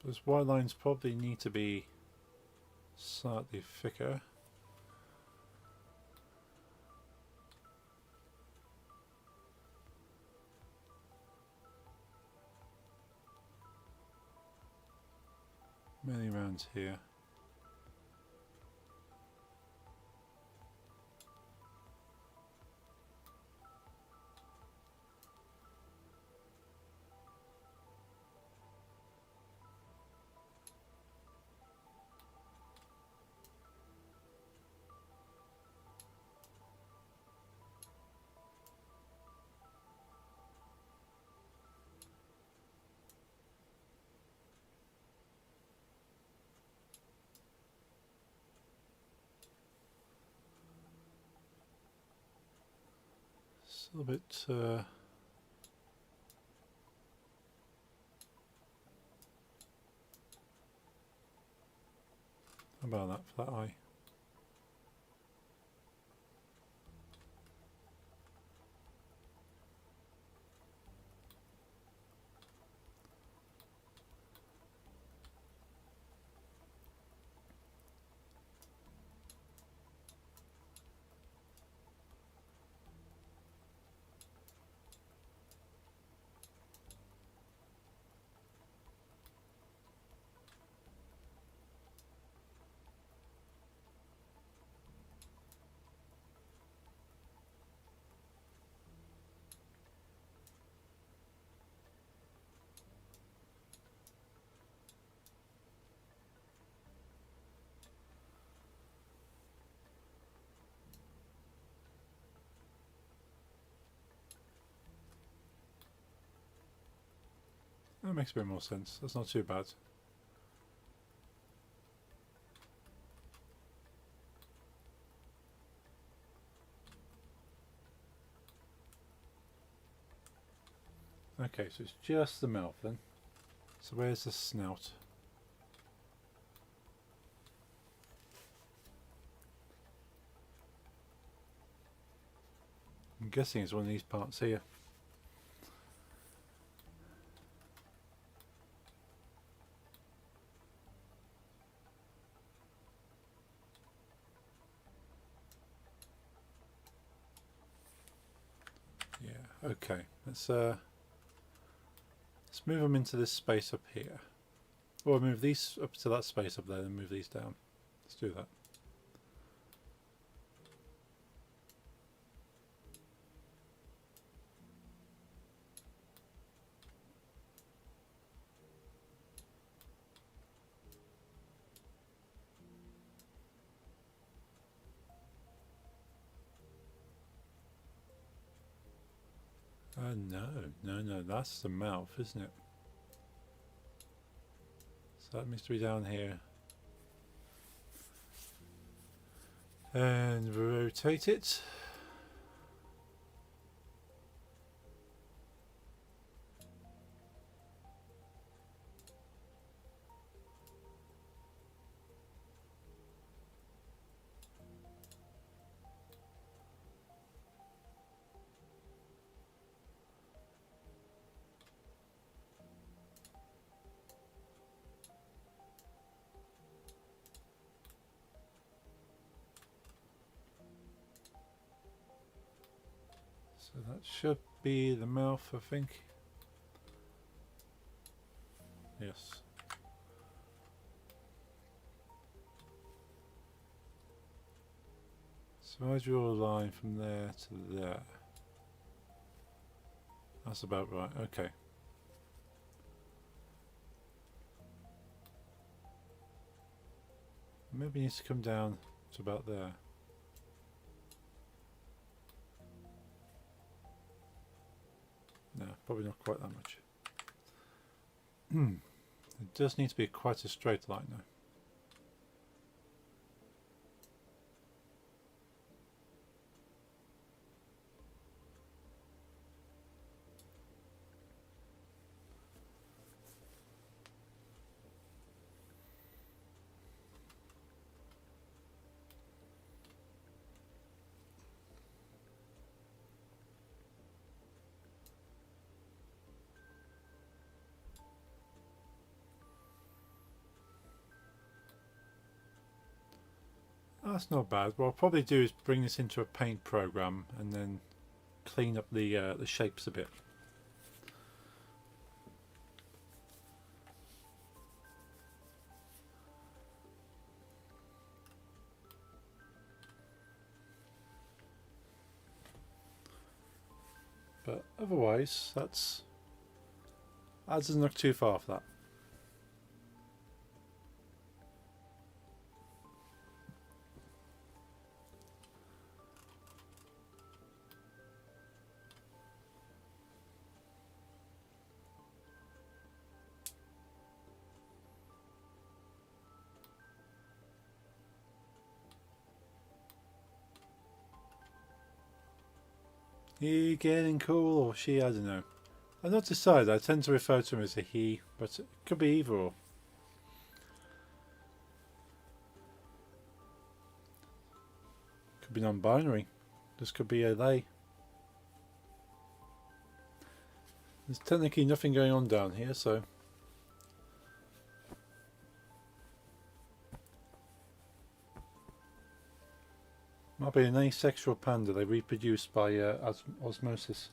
Those white lines probably need to be slightly thicker. Mainly around here. It's a little bit how about that for that eye? That makes a bit more sense. That's not too bad. Okay, so it's just the mouth then. So where's the snout? I'm guessing it's one of these parts here. Yeah, okay. Let's move them into this space up here. Or move these up to that space up there and move these down. Let's do that. No, that's the mouth, isn't it? So that needs to be down here. And rotate it. So that should be the mouth, I think. Yes. So I draw a line from there to there. That's about right, okay. Maybe it needs to come down to about there. No, probably not quite that much. It does need to be quite a straight line though. That's not bad. What I'll probably do is bring this into a paint program and then clean up the shapes a bit. But otherwise, that doesn't look too far off that. He getting cool or she? I don't know. I've not decided. I tend to refer to him as a he, but it could be either or. Could be non-binary. This could be a they. There's technically nothing going on down here, so might be an asexual panda. They reproduce by osmosis.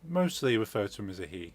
Mostly refer to him as a he.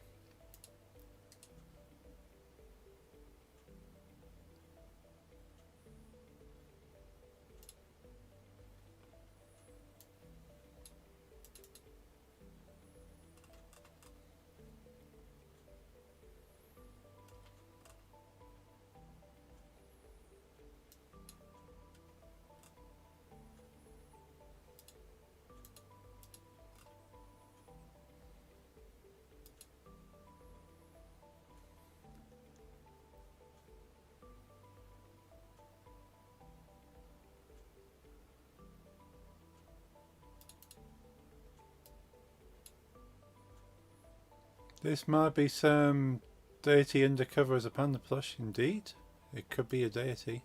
This might be some deity undercover as a panda plush, indeed. It could be a deity.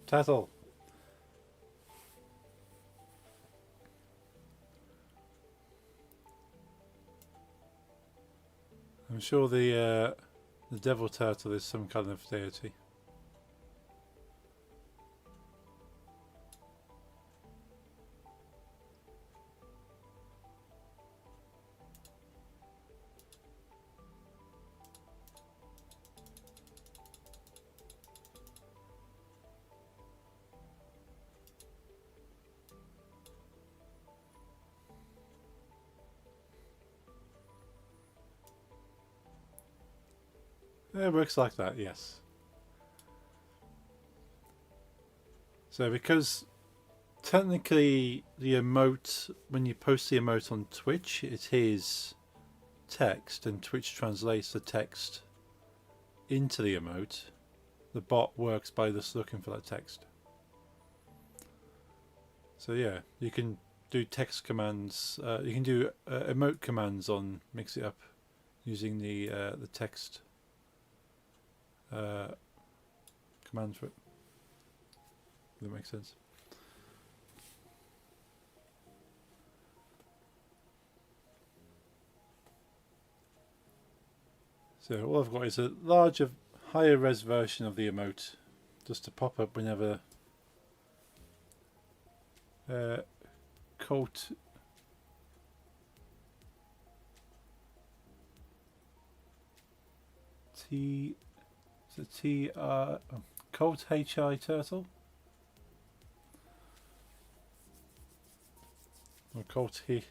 Tattle. I'm sure the devil turtle is some kind of deity. It works like that, yes. So because technically the emote, when you post the emote on Twitch, it is text and Twitch translates the text into the emote. The bot works by just looking for that text. So yeah, you can do text commands, you can do emote commands on Mix It Up using the text command for it. Does that make sense? So all I've got is a larger, higher res version of the emote, just to pop up whenever Colt T, is it T Colt HI turtle or Colt he.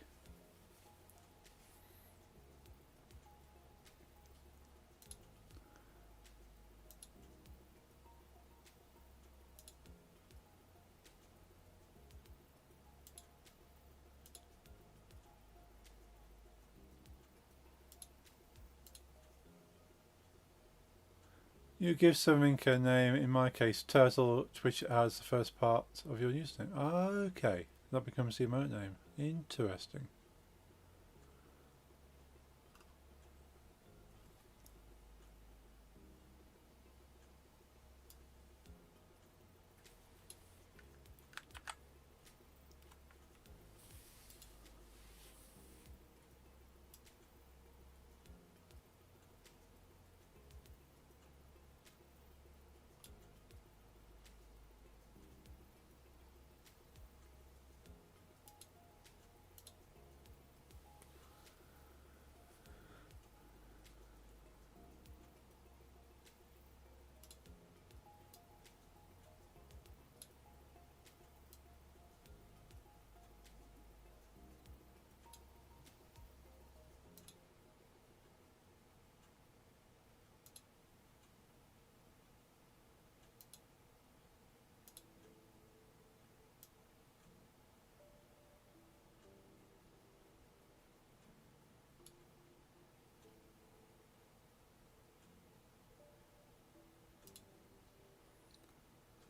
You give something a name, in my case turtle, which as the first part of your username. Okay, that becomes the emote name. Interesting.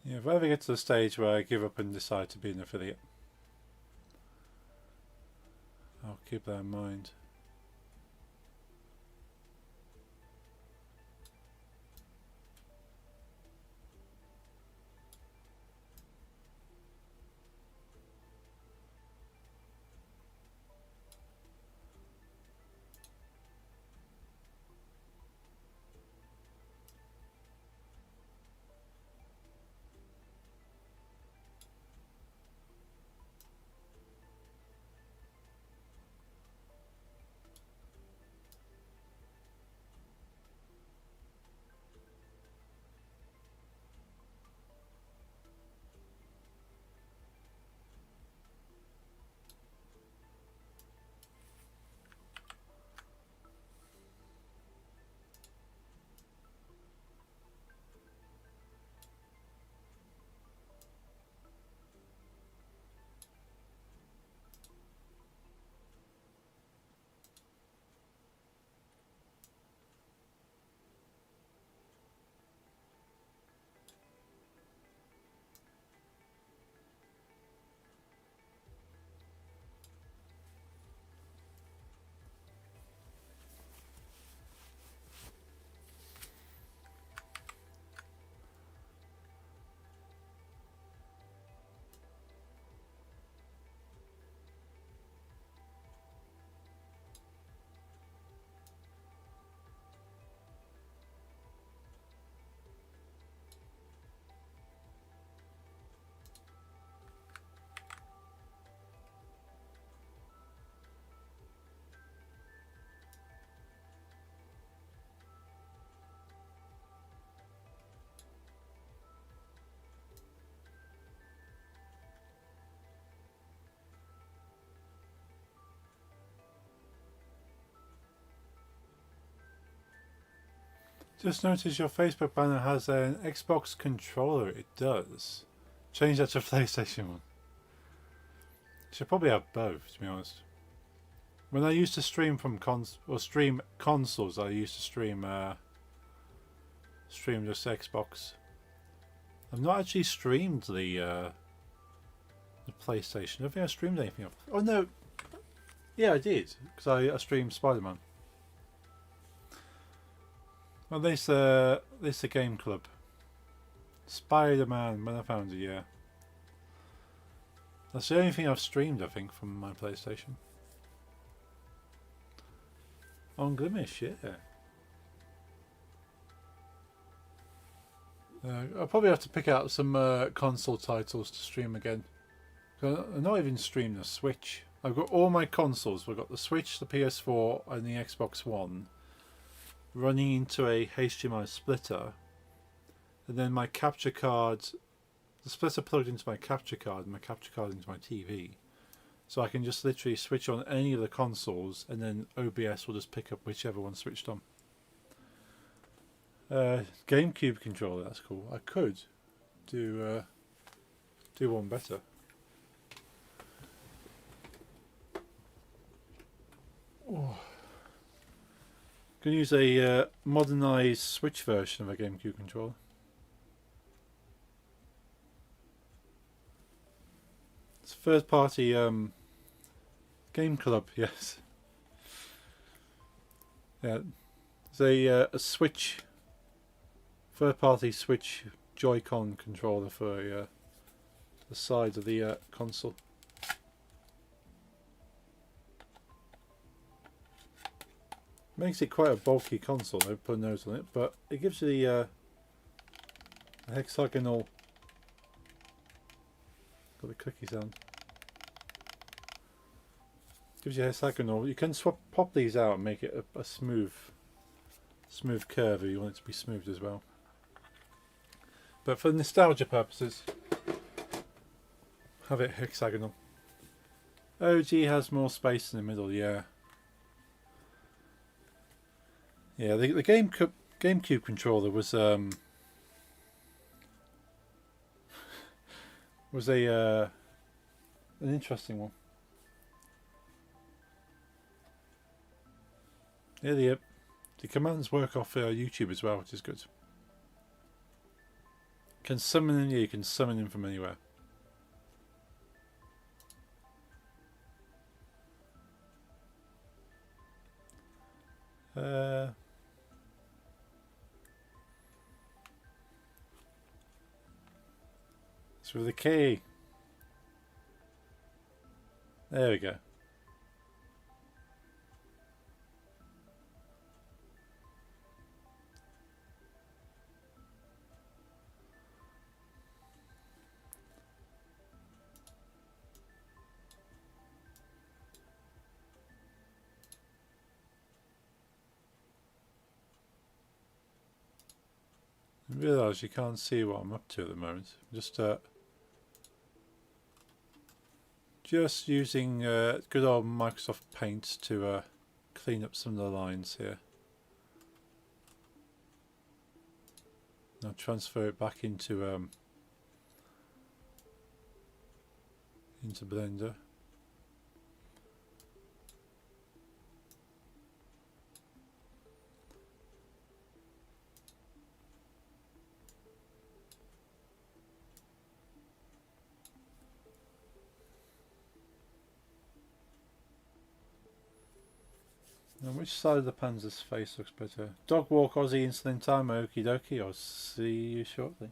Yeah, if I ever get to the stage where I give up and decide to be an affiliate, I'll keep that in mind. Just noticed your Facebook banner has an Xbox controller. It does. Change that to PlayStation one. Should probably have both, to be honest. When I used to stream from stream consoles, I used to stream just Xbox. I've not actually streamed the PlayStation. I don't think I streamed anything else. Oh no, yeah, I did because I streamed Spider-Man. Well, this a game club. Spider-Man, when I found it, yeah. That's the only thing I've streamed, I think, from my PlayStation. On Glimish, yeah. I'll probably have to pick out some console titles to stream again. I've not even streamed the Switch. I've got all my consoles. We've got the Switch, the PS4 and the Xbox One running into a HDMI splitter, and then my capture card, the splitter plugged into my capture card and my capture card into my TV, so I can just literally switch on any of the consoles and then OBS will just pick up whichever one switched on. GameCube controller, that's cool. I could do one better. Oh. Can use a modernised Switch version of a GameCube controller. It's a third-party game club, yes. Yeah, it's a Switch, third-party Switch Joy-Con controller for the side of the console. Makes it quite a bulky console, though, put a nose on it, but it gives you the hexagonal. Got the clicky sound. Gives you a hexagonal. You can pop these out and make it a smooth curve if you want it to be smooth as well. But for nostalgia purposes, have it hexagonal. OG has more space in the middle, yeah. Yeah, the GameCube controller was an interesting one. Yeah, the commands work off YouTube as well, which is good. Can summon in, yeah, you can summon in from anywhere. It's with the key. There we go. I realise you can't see what I'm up to at the moment. Just using good old Microsoft Paint to clean up some of the lines here. Now transfer it back into Blender. Now which side of the panzer's face looks better? Dog walk, Aussie, insulin time, okie dokie. I'll see you shortly.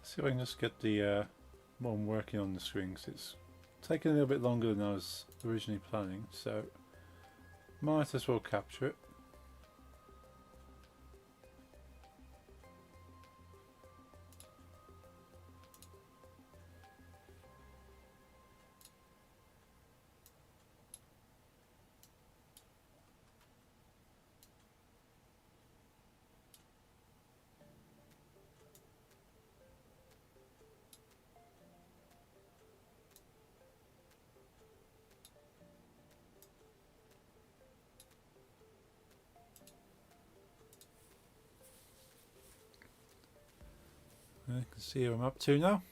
See if I can just get the one working on the screen, 'cause it's taking a little bit longer than I was originally planning, so might as well capture it. You can see what I'm up to now.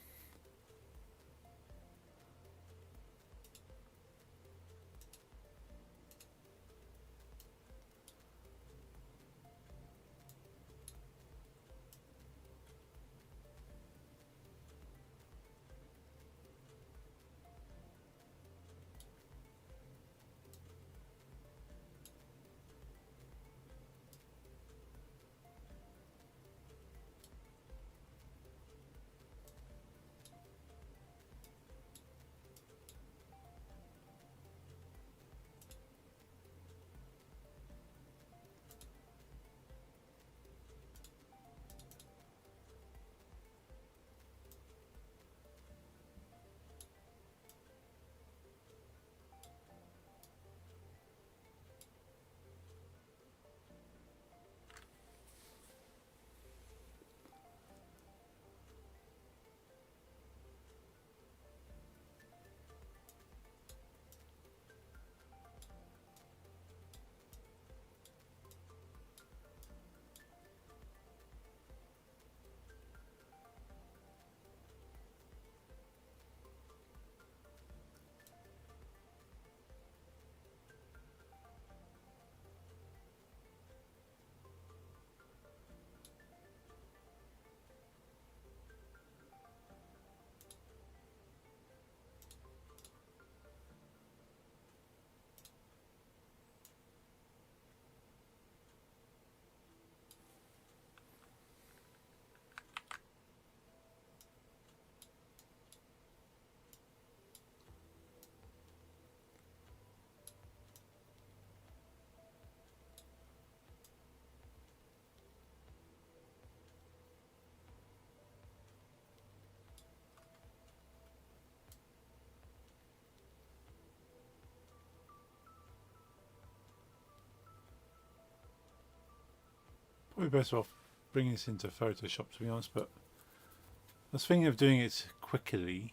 Probably better off bringing this into Photoshop, to be honest, but I was thinking of doing it quickly,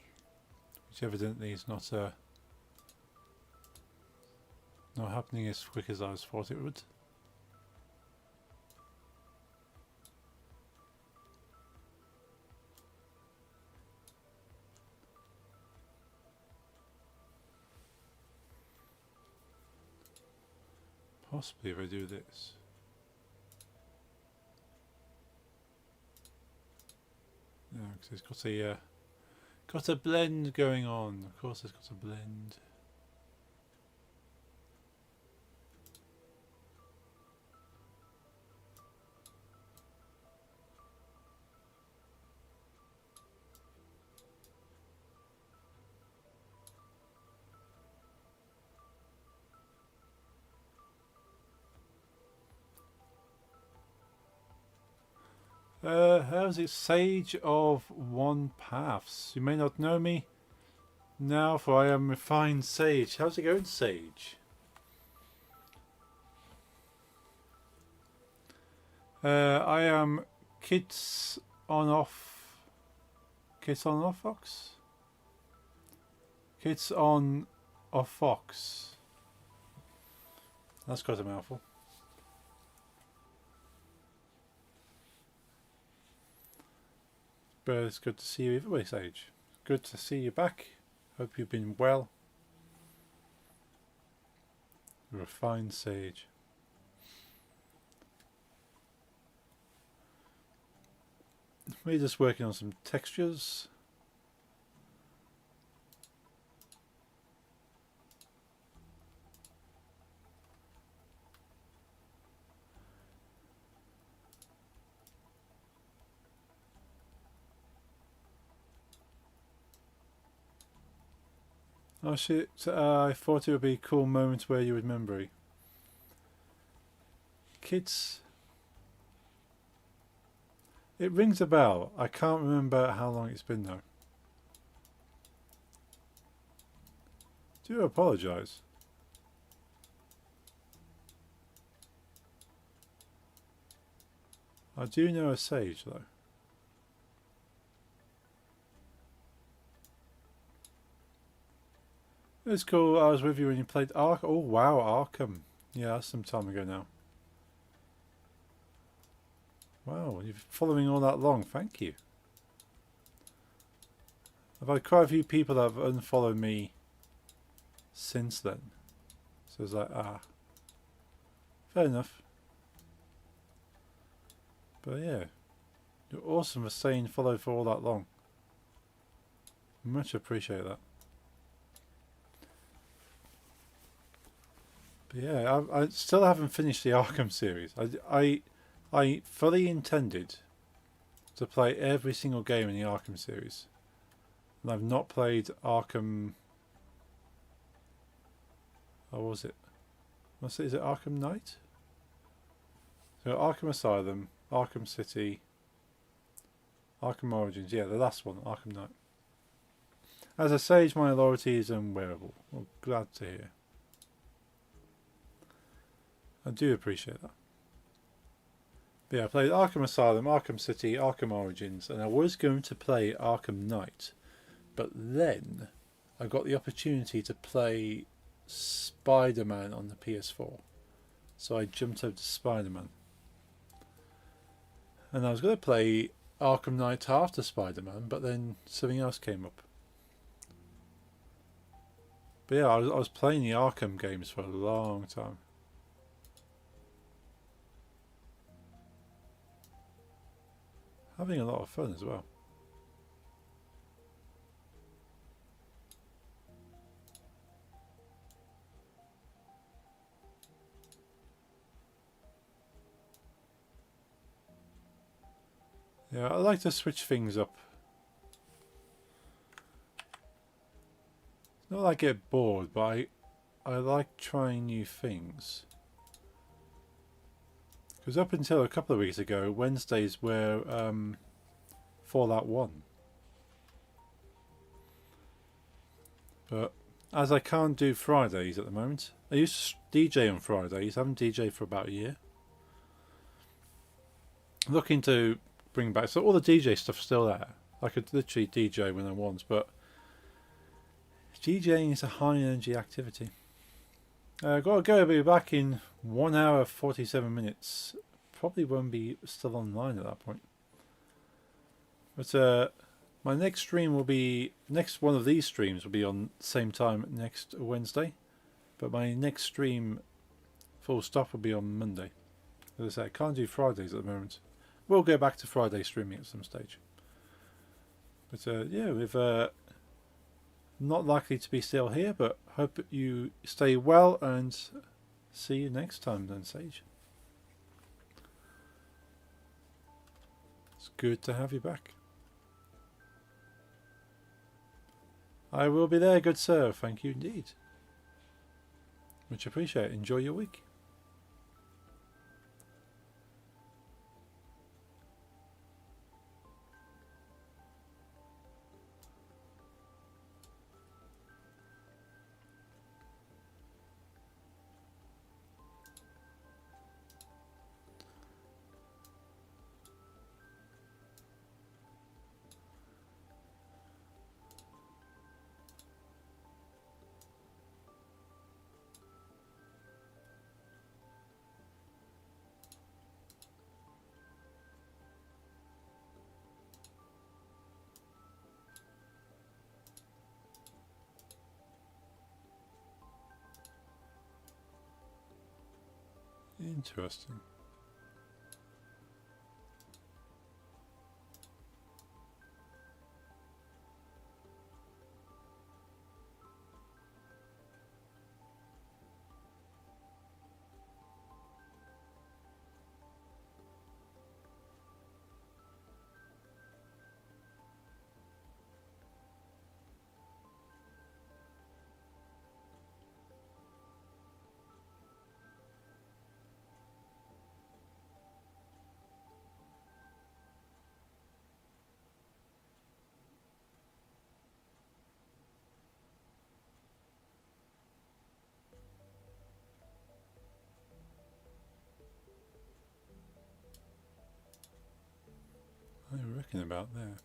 which evidently is not happening as quick as I thought it would. Possibly if I do this. Yeah, because it's got a blend going on. Of course, it's got a blend. How's it? Sage of One Paths. You may not know me now, for I am refined sage. How's it going, Sage? I am Kits on off. Kits on off Fox? Kits on off Fox. That's quite a mouthful. But it's good to see you either way, Sage. Good to see you back. Hope you've been well. You're a fine Sage. We're just working on some textures. Oh shit, I thought it would be a cool moment where you remember it. Kids... It rings a bell. I can't remember how long it's been though. Do apologise. I do know a sage though. It's cool. I was with you when you played Ark. Oh wow, Arkham. Yeah, that's some time ago now. Wow, you're following all that long. Thank you. I've had quite a few people that have unfollowed me since then. So it's like, fair enough. But yeah, you're awesome for staying followed for all that long. Much appreciate that. But yeah, I still haven't finished the Arkham series. I fully intended to play every single game in the Arkham series. And I've not played Arkham... Oh, what was it? Is it Arkham Knight? So Arkham Asylum, Arkham City, Arkham Origins. Yeah, the last one, Arkham Knight. As a sage, my loyalty is unwearable. Well, glad to hear. I do appreciate that. But yeah, I played Arkham Asylum, Arkham City, Arkham Origins, and I was going to play Arkham Knight. But then I got the opportunity to play Spider-Man on the PS4. So I jumped over to Spider-Man. And I was going to play Arkham Knight after Spider-Man, but then something else came up. But yeah, I was playing the Arkham games for a long time. Having a lot of fun as well. Yeah, I like to switch things up. It's not that I get bored, but I like trying new things. Because up until a couple of weeks ago, Wednesdays were Fallout 1. But as I can't do Fridays at the moment, I used to DJ on Fridays. I haven't DJed for about a year. I'm looking to bring back, so all the DJ stuff's still there. I could literally DJ when I want, but DJing is a high energy activity. I've got to go. I'll be back in 1 hour 47 minutes. Probably won't be still online at that point. But my next stream will be, next one of these streams will be on the same time next Wednesday. But my next stream, full stop, will be on Monday. As I say, I can't do Fridays at the moment. We'll go back to Friday streaming at some stage. But yeah, we've not likely to be still here, but hope you stay well and see you next time then, Sage. It's good to have you back. I will be there, good sir. Thank you indeed. Much appreciated. Enjoy your week. Interesting. working about there?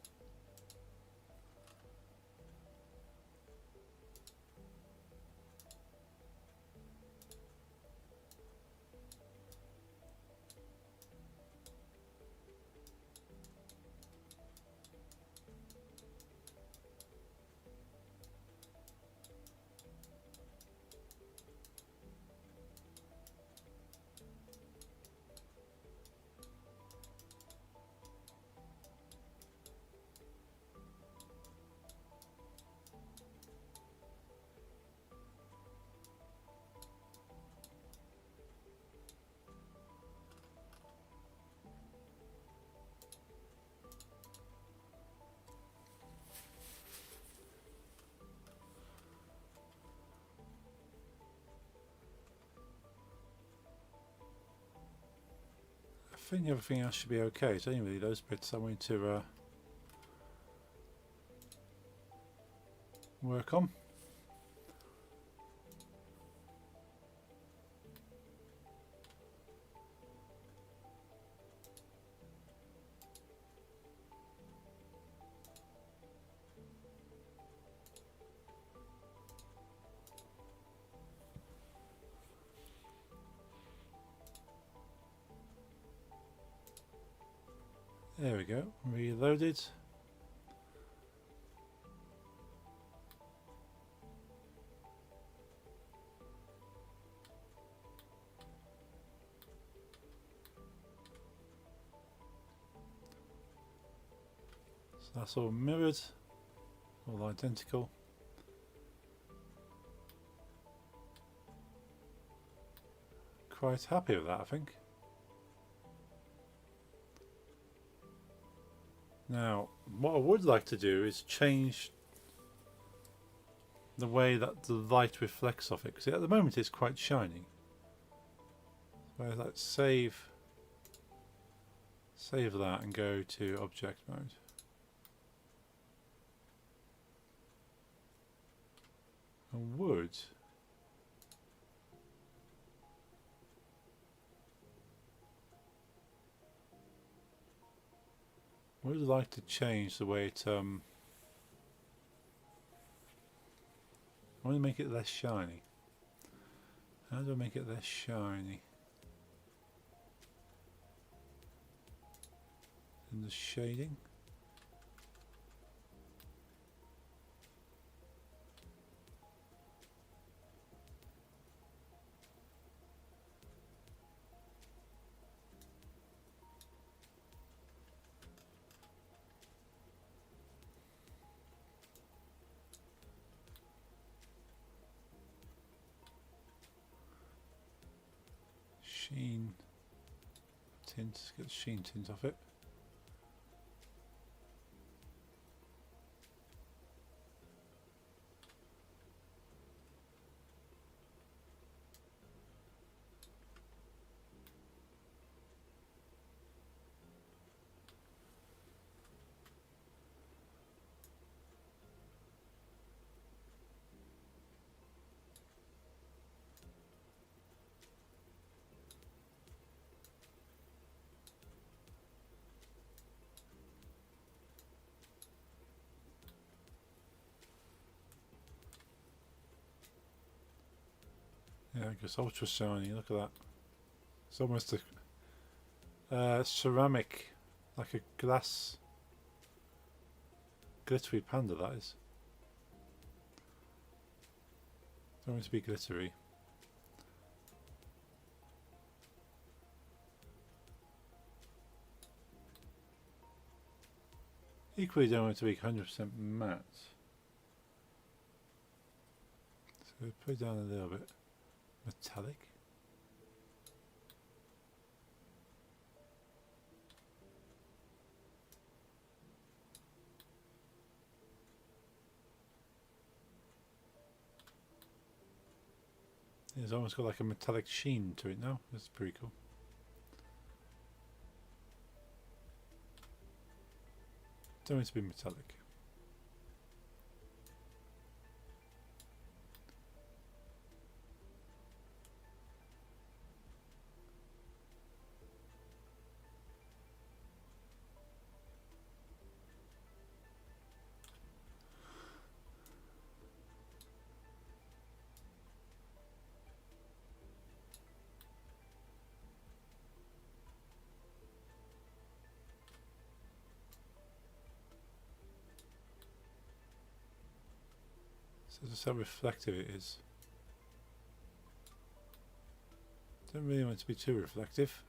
I think everything else should be okay. It's only really those bits I want to work on. There we go, reloaded. So that's all mirrored, all identical. Quite happy with that, I think. Now, what I would like to do is change the way that the light reflects off it, because at the moment it's quite shiny. So let's save that and go to object mode. And would like to change the way it I want to make it less shiny. How do I make it less shiny? In the shading. Sheen tint, get the sheen tint off it. Yeah, it goes ultra shiny, look at that. It's almost a ceramic, like a glass, glittery panda that is. Don't want it to be glittery. Equally don't want it to be 100% matte. So put it down a little bit. Metallic. It's almost got like a metallic sheen to it now. That's pretty cool. Don't want it to be metallic. So just how reflective it is. Don't really want it to be too reflective.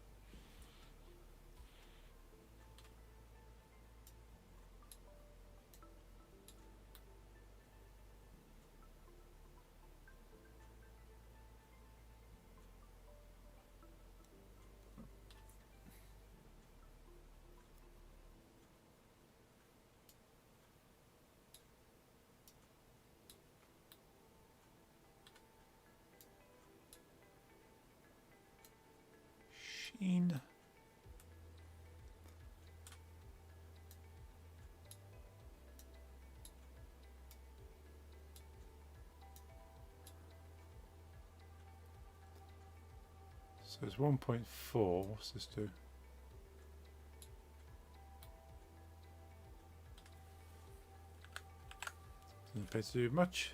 Sheen. So it's 1.4. What's this do? Doesn't appear to do much.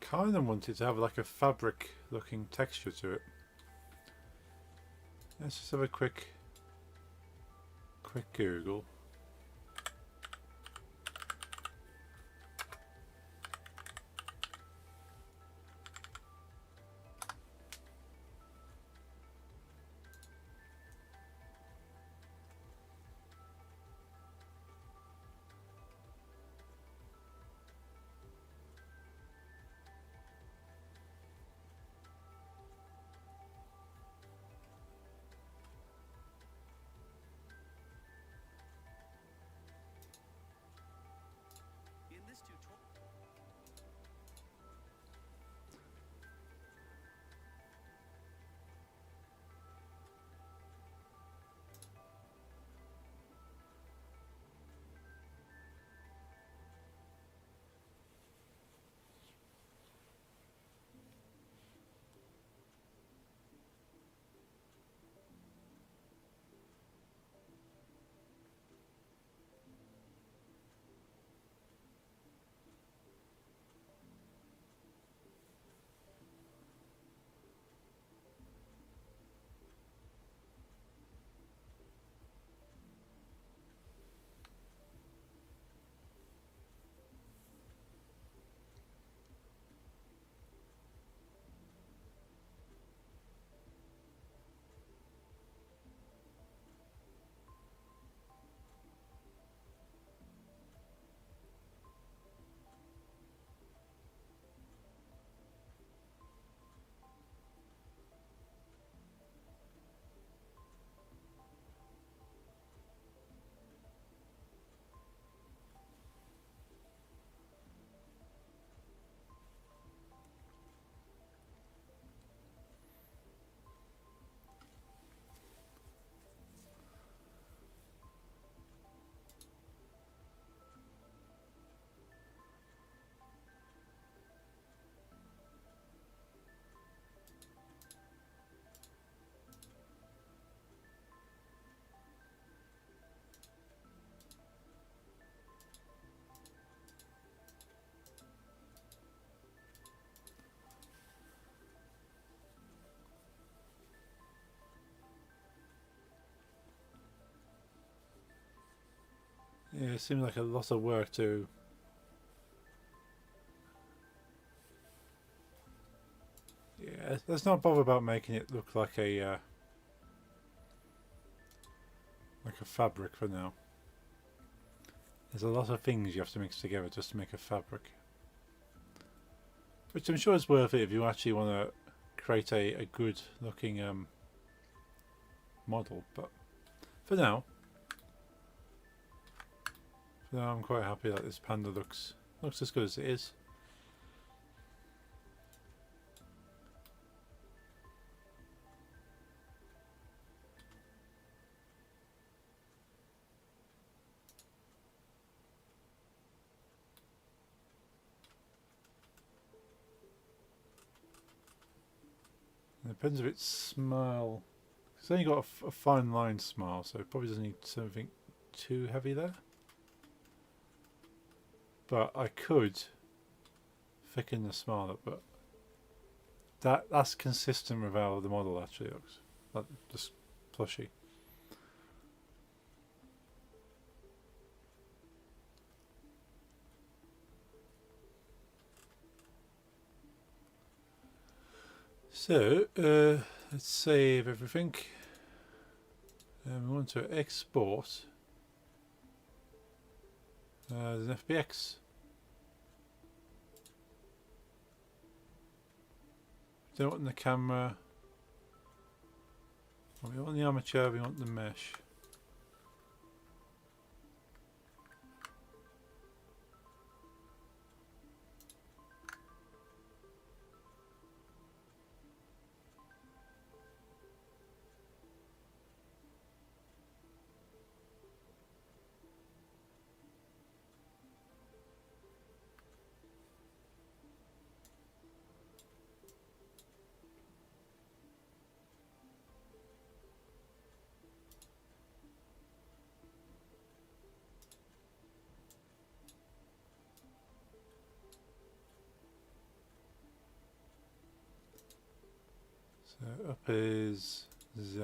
Kind of want it to have like a fabric looking texture to it. Let's just have a quick Google. Yeah, it seems like a lot of work to. Yeah, let's not bother about making it look like a fabric for now. There's a lot of things you have to mix together just to make a fabric, which I'm sure is worth it if you actually want to create a good looking model. But for now, I'm quite happy that this panda looks as good as it is. Depends if it's smile. It's only got a fine line smile, so it probably doesn't need something too heavy there. But I could thicken the smile up, but that's consistent with how the model actually looks. Like just plushy. So let's save everything. We want to export as an FBX. Don't want the camera. We want the armature. We want the mesh. So up is Z.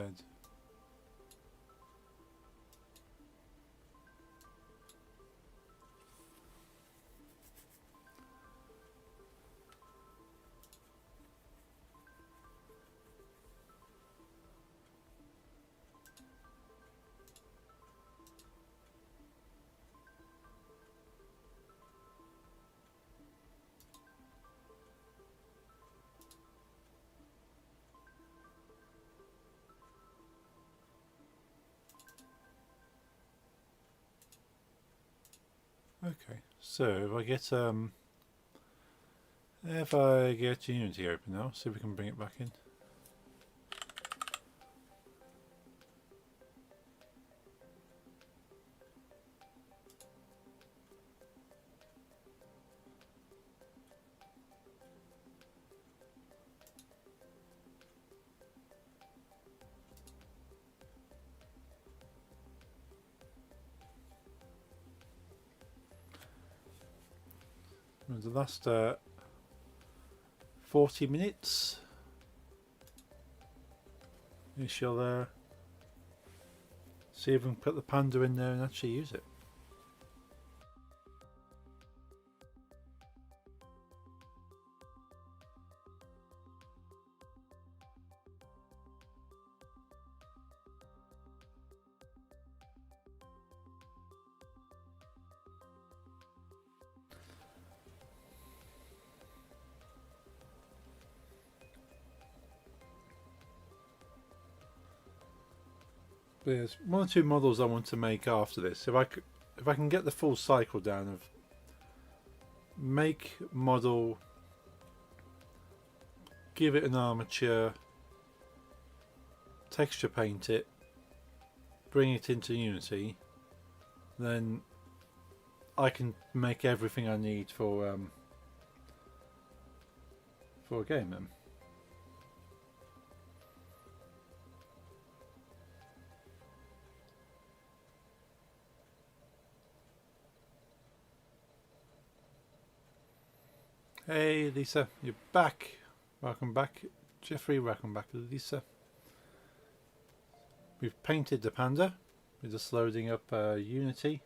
Okay, so if I get Unity open now, see if we can bring it back in. The last 40 minutes. We shall see if we can put the panda in there and actually use it. There's one or two models I want to make after this. If I can get the full cycle down of make model, give it an armature, texture paint it, bring it into Unity, then I can make everything I need for a game then. Hey Lisa, you're back. Welcome back. Jeffrey, welcome back Lisa. We've painted the panda. We're just loading up Unity.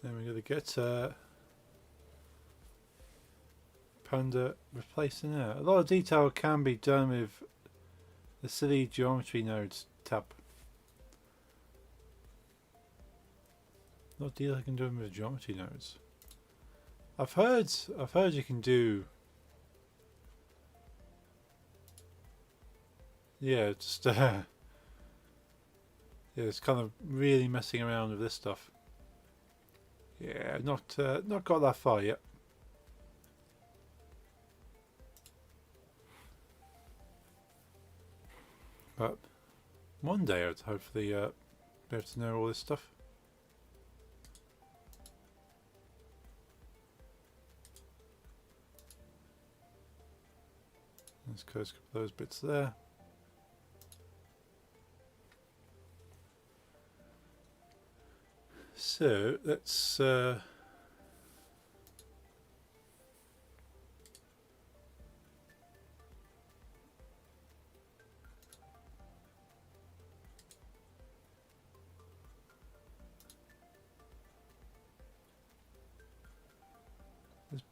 Then we're going to get panda replaced in there. A lot of detail can be done with the silly geometry nodes tab. A lot of detail I can do with geometry nodes. I've heard you can do. Yeah, just yeah, it's kind of really messing around with this stuff. Yeah, not got that far yet. But one day I'd hopefully be able to know all this stuff. Let's close a couple of those bits there. So let's there's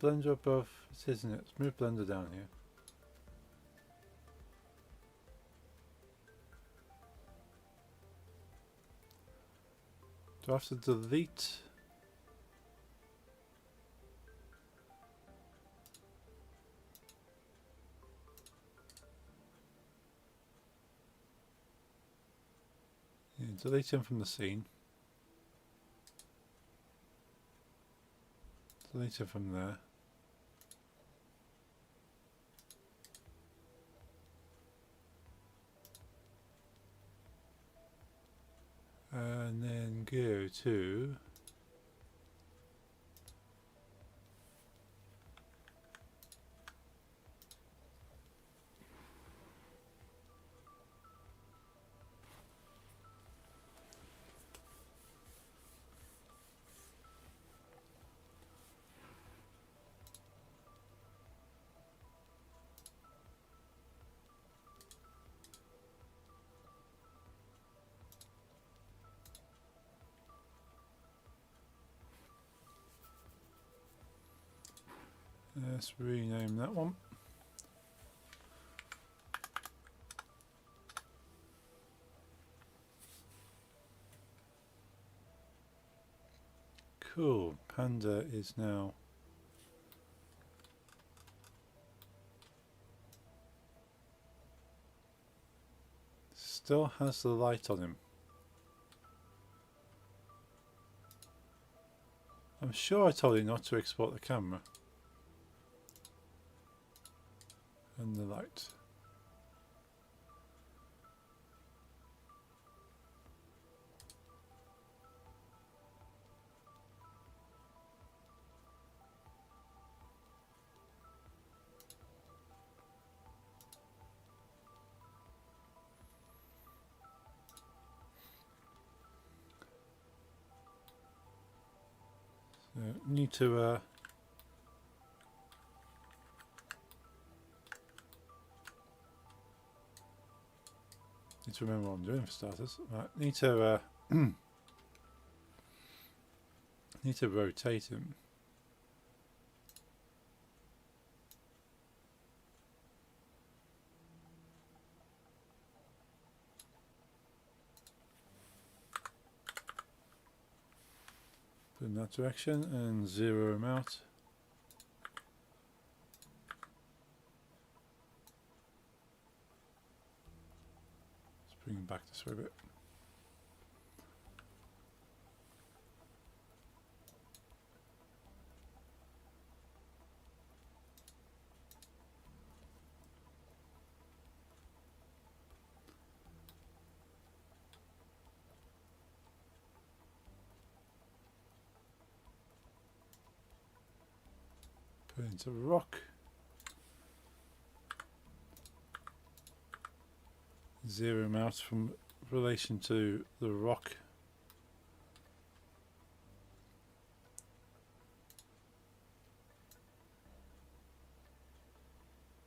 blender above it, isn't it? Let's move blender down here. Do I have to delete? Yeah, delete him from the scene. Delete him from there. And then go to let's rename that one. Cool. Panda is now still has the light on him. I'm sure I told you not to export the camera and the light. So need to need to remember what I'm doing for starters. Right, need to need to rotate him. Put in that direction and zero him out. Let's bring him back this way a bit. Put into rock. Zero him out from relation to the rock.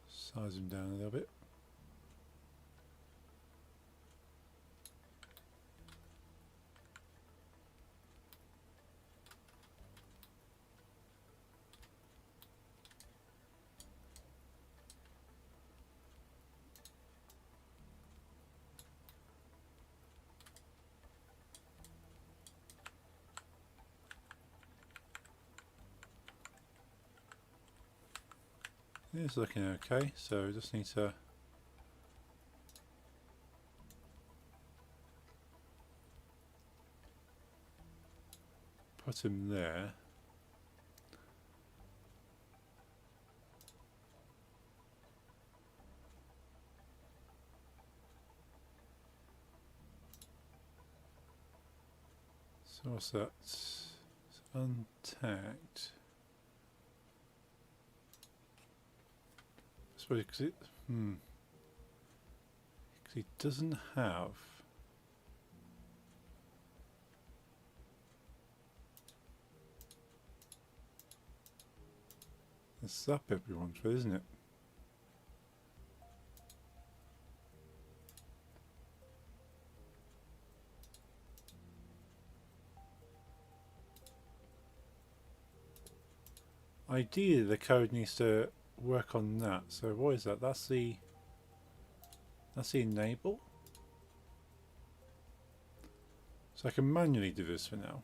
Size him down a little bit. It's looking okay, so we just need to put him there. So what's that? It's untagged. Because Because he doesn't have... That's up everyone's for, isn't it? Ideally the code needs to work on that. So what is that? That's the enable. So I can manually do this for now.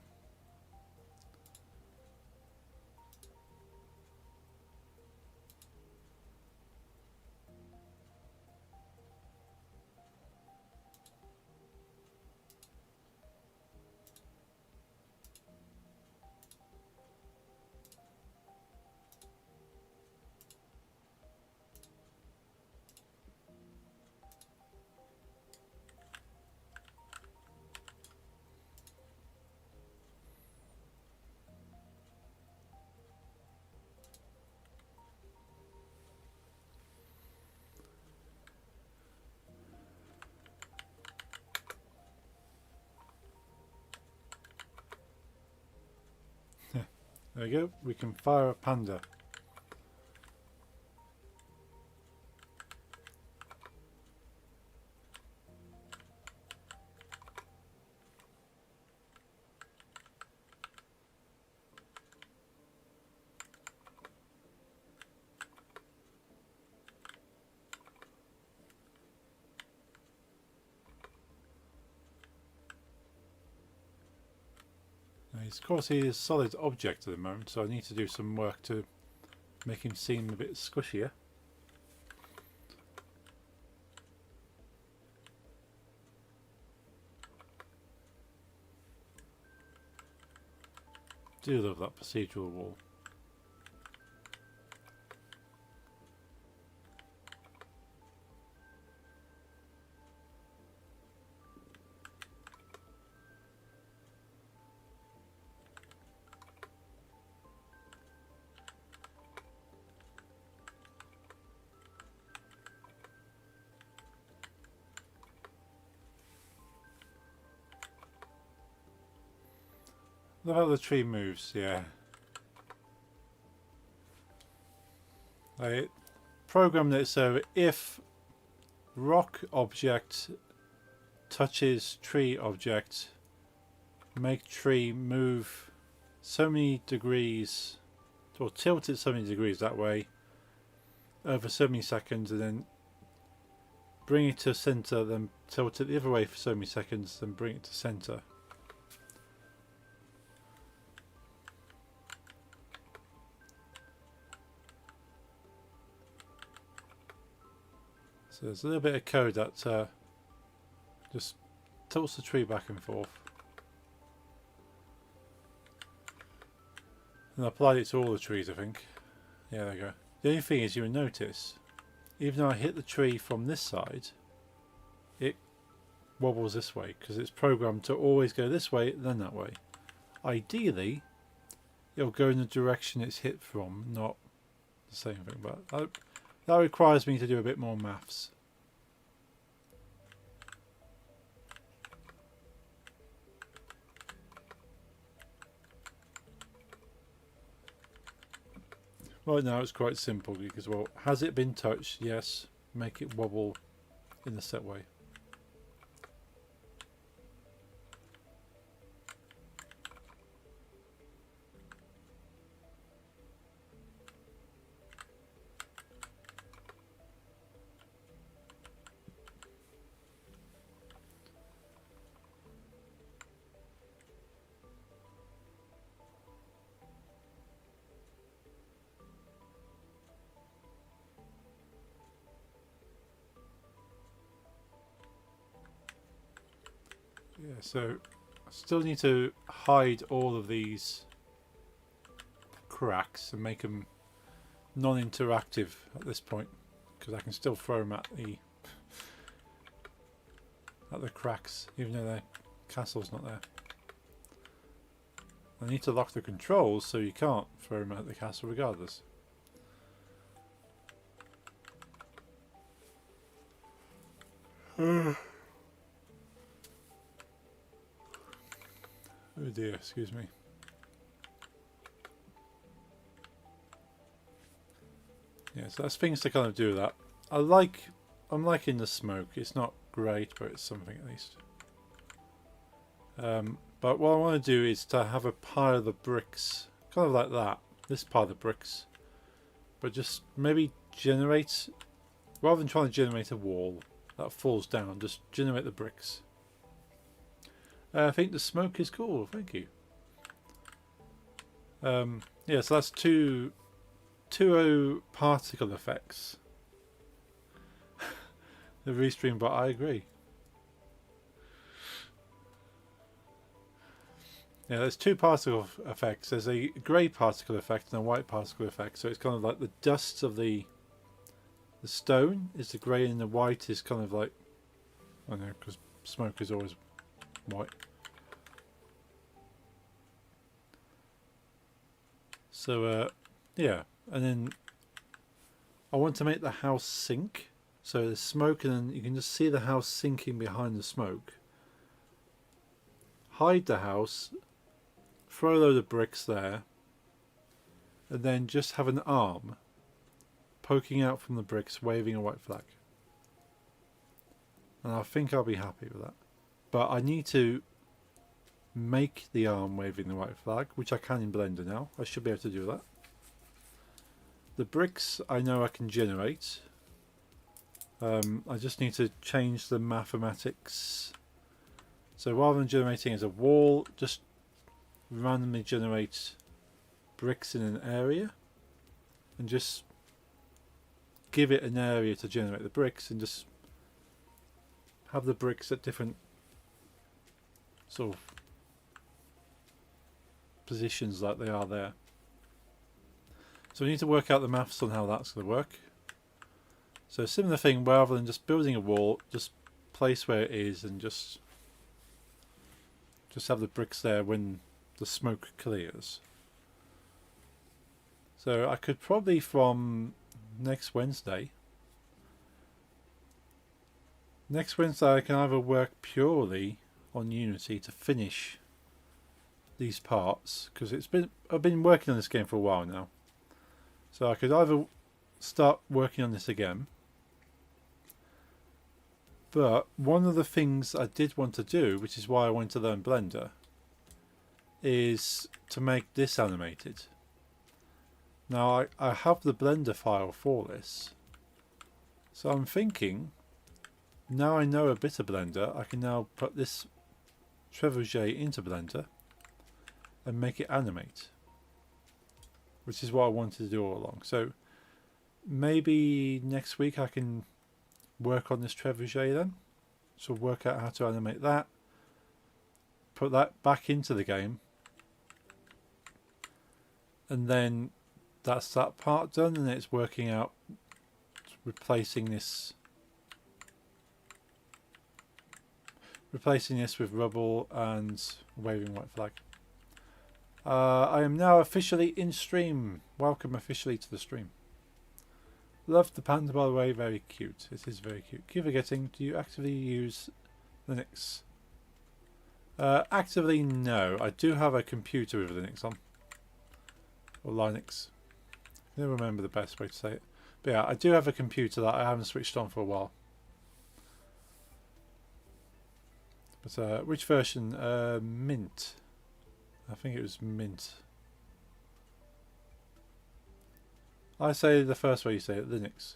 There we go. We can fire a panda. Of course he is a solid object at the moment, so I need to do some work to make him seem a bit squishier. Do love that procedural wall. Love how the tree moves, yeah. I programmed it so if rock object touches tree object, make tree move so many degrees, or tilt it so many degrees that way over so many seconds, and then bring it to center, then tilt it the other way for so many seconds, then bring it to center. So there's a little bit of code that just tilts the tree back and forth. And I applied it to all the trees, I think. Yeah, there you go. The only thing is, you'll notice, even though I hit the tree from this side, it wobbles this way, because it's programmed to always go this way, then that way. Ideally, it'll go in the direction it's hit from, not the same thing, but that requires me to do a bit more maths. Right now it's quite simple because, well, has it been touched? Yes. Make it wobble in the set way. Yeah, so I still need to hide all of these cracks and make them non-interactive at this point, because I can still throw them at the cracks even though the castle's not there. I need to lock the controls so you can't throw them at the castle regardless. Oh dear, excuse me. Yeah, so that's things to kind of do that. I'm liking the smoke. It's not great, but it's something at least. But what I want to do is to have a pile of the bricks, kind of like that. This pile of bricks, but just maybe generate, rather than trying to generate a wall that falls down, just generate the bricks. I think the smoke is cool. Thank you. Yeah, so that's two particle effects. The restream bot, I agree. Yeah, there's two particle effects. There's a grey particle effect and a white particle effect. So it's kind of like the dust of the stone is the grey and the white is kind of like, I don't know, because smoke is always white. So yeah, and then I want to make the house sink. So there's smoke and then you can just see the house sinking behind the smoke. Hide the house, throw a load of bricks there, and then just have an arm poking out from the bricks waving a white flag. And I think I'll be happy with that. But I need to make the arm waving the white flag, which I can in Blender now. I should be able to do that. The bricks I know I can generate. I just need to change the mathematics. So rather than generating as a wall, just randomly generate bricks in an area and just give it an area to generate the bricks and just have the bricks at different sort of positions like they are there. So we need to work out the maths on how that's going to work. So similar thing, rather than just building a wall, just place where it is and just have the bricks there when the smoke clears. So I could probably from next Wednesday I can either work purely on Unity to finish these parts, because I've been working on this game for a while now. So I could either start working on this again, but one of the things I did want to do, which is why I wanted to learn Blender, is to make this animated. Now I have the Blender file for this, so I'm thinking, now I know a bit of Blender, I can now put this trebuchet into Blender and make it animate, which is what I wanted to do all along. So maybe next week I can work on this trebuchet then, so work out how to animate that, put that back into the game, and then that's that part done, and it's working out replacing this with rubble and waving white flag. I am now officially in stream. Welcome officially to the stream. Love the panda, by the way, very cute. It is very cute. Keep forgetting, do you actively use Linux? Actively, no. I do have a computer with Linux on. Or Linux. I never remember the best way to say it. But yeah, I do have a computer that I haven't switched on for a while. But which version? Mint. I think it was Mint. I say the first way you say it, Linux.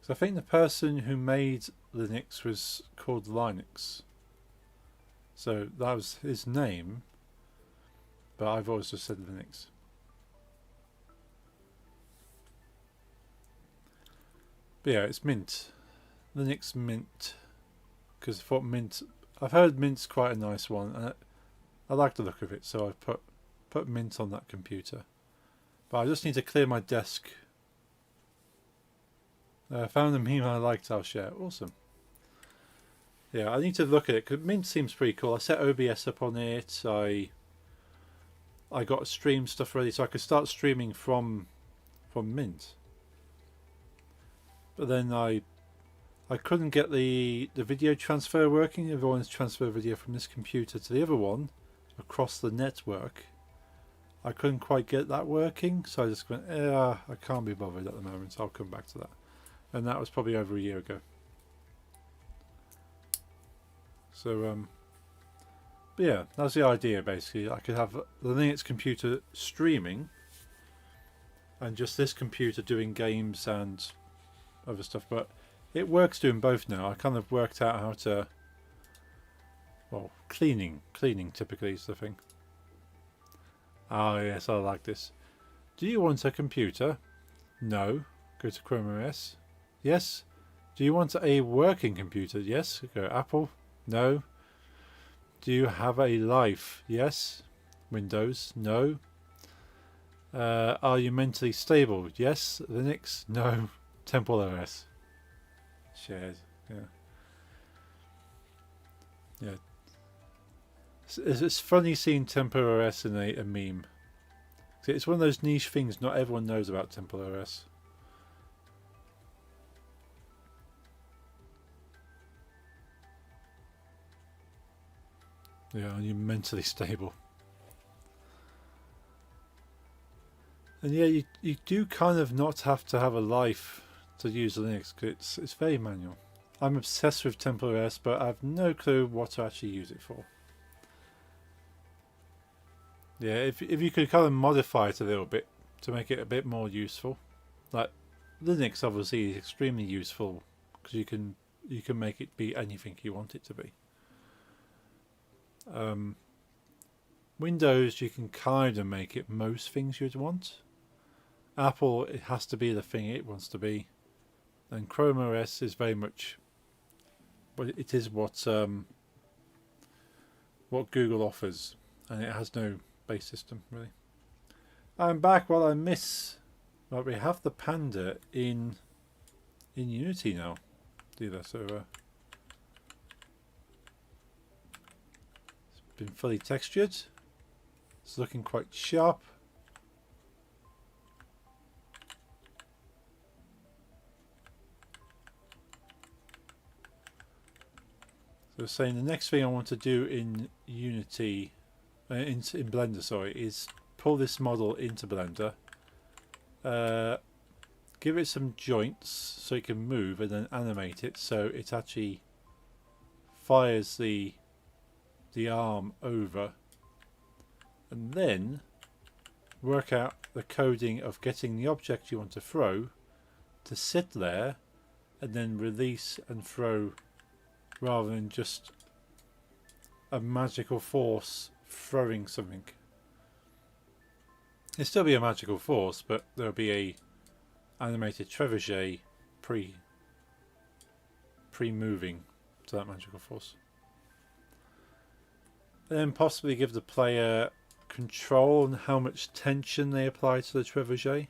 So I think the person who made Linux was called Linux. So that was his name, but I've always just said Linux. But yeah, it's Mint. Linux Mint. Because I thought Mint, I've heard Mint's quite a nice one, and I like the look of it, so I've put Mint on that computer. But I just need to clear my desk. Found a meme I liked, I'll share. Awesome. Yeah, I need to look at it, because Mint seems pretty cool. I set OBS up on it, I got stream stuff ready, so I could start streaming from Mint. But then I I couldn't get the video transfer working. If I wanted to transfer video from this computer to the other one across the network, I couldn't quite get that working, so I just went, I can't be bothered at the moment, so I'll come back to that. And that was probably over a year ago. So, but yeah, that's the idea basically. I could have the Linux computer streaming and just this computer doing games and other stuff, but it works doing both now. I kind of worked out how to, well, cleaning typically is the thing. Oh yes, I like this. Do you want a computer? No. Go to Chrome OS. Yes. Do you want a working computer? Yes. Go Apple. No. Do you have a life? Yes. Windows. No. Are you mentally stable? Yes. Linux. No. Temple OS. Shared. Yeah. Yeah. It's funny seeing Temple OS in a meme. It's one of those niche things not everyone knows about Temple OS. Yeah, and you're mentally stable. And yeah, you do kind of not have to have a life to use Linux, because it's very manual. I'm obsessed with Temple OS, but I have no clue what to actually use it for. Yeah, if you could kind of modify it a little bit to make it a bit more useful. Like Linux obviously is extremely useful because you can make it be anything you want it to be. Windows, you can kind of make it most things you'd want. Apple, it has to be the thing it wants to be. And Chrome OS is very much, well, it is what Google offers, and it has no base system really. I'm back while I miss. Right, we have the Panda in Unity now. Either so. It's been fully textured. It's looking quite sharp. So saying the next thing I want to do in Unity, in Blender, sorry, is pull this model into Blender, give it some joints so it can move, and then animate it so it actually fires the arm over, and then work out the coding of getting the object you want to throw to sit there and then release and throw, rather than just a magical force throwing something. It'll still be a magical force, but there'll be a animated trebuchet pre-moving to that magical force. And then possibly give the player control on how much tension they apply to the trebuchet,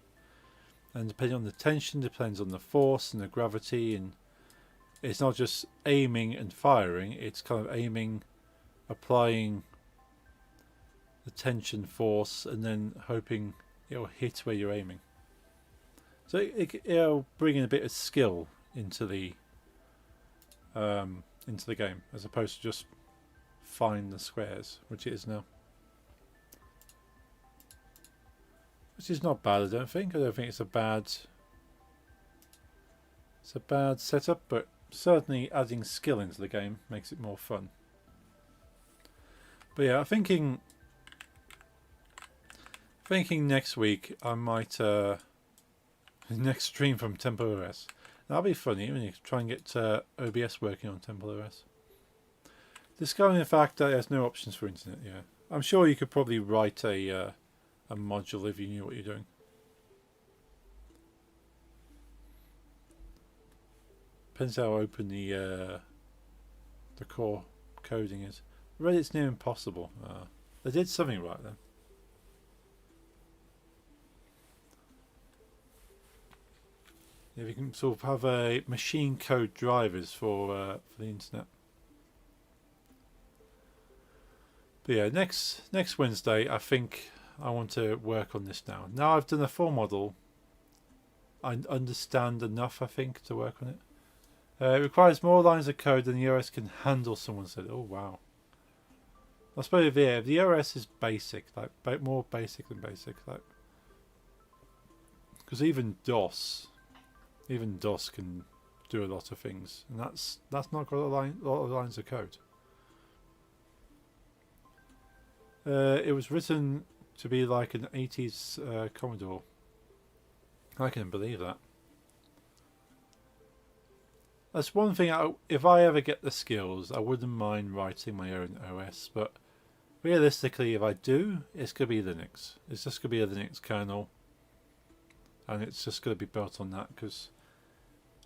and depending on the tension depends on the force and the gravity, and it's not just aiming and firing, it's kind of aiming, applying the tension force, and then hoping it'll hit where you're aiming. So it'll bring in a bit of skill into the game, as opposed to just find the squares, which it is now. Which is not bad, I don't think. I don't think it's a bad setup, but certainly adding skill into the game makes it more fun. But yeah, I'm thinking next week I might next stream from Temple OS. That'll be funny when you try and get OBS working on Temple OS. Discovering the fact that there's no options for internet. Yeah, I'm sure you could probably write a module if you knew what you're doing. Depends how open the core coding is. Reddit's near impossible. They did something right then. If you can sort of have a machine code drivers for the internet. But yeah, next Wednesday, I think I want to work on this now. Now I've done a full model, I understand enough, I think, to work on it. It requires more lines of code than the OS can handle, someone said. Oh, wow. I suppose, yeah, the OS is basic, like more basic than basic. Like, because even DOS can do a lot of things, and that's not got a lot of lines of code. It was written to be like an 80s Commodore. I can believe that. That's one thing. If I ever get the skills, I wouldn't mind writing my own OS. But realistically, if I do, it's going to be Linux. It's just going to be a Linux kernel. And it's just going to be built on that. Because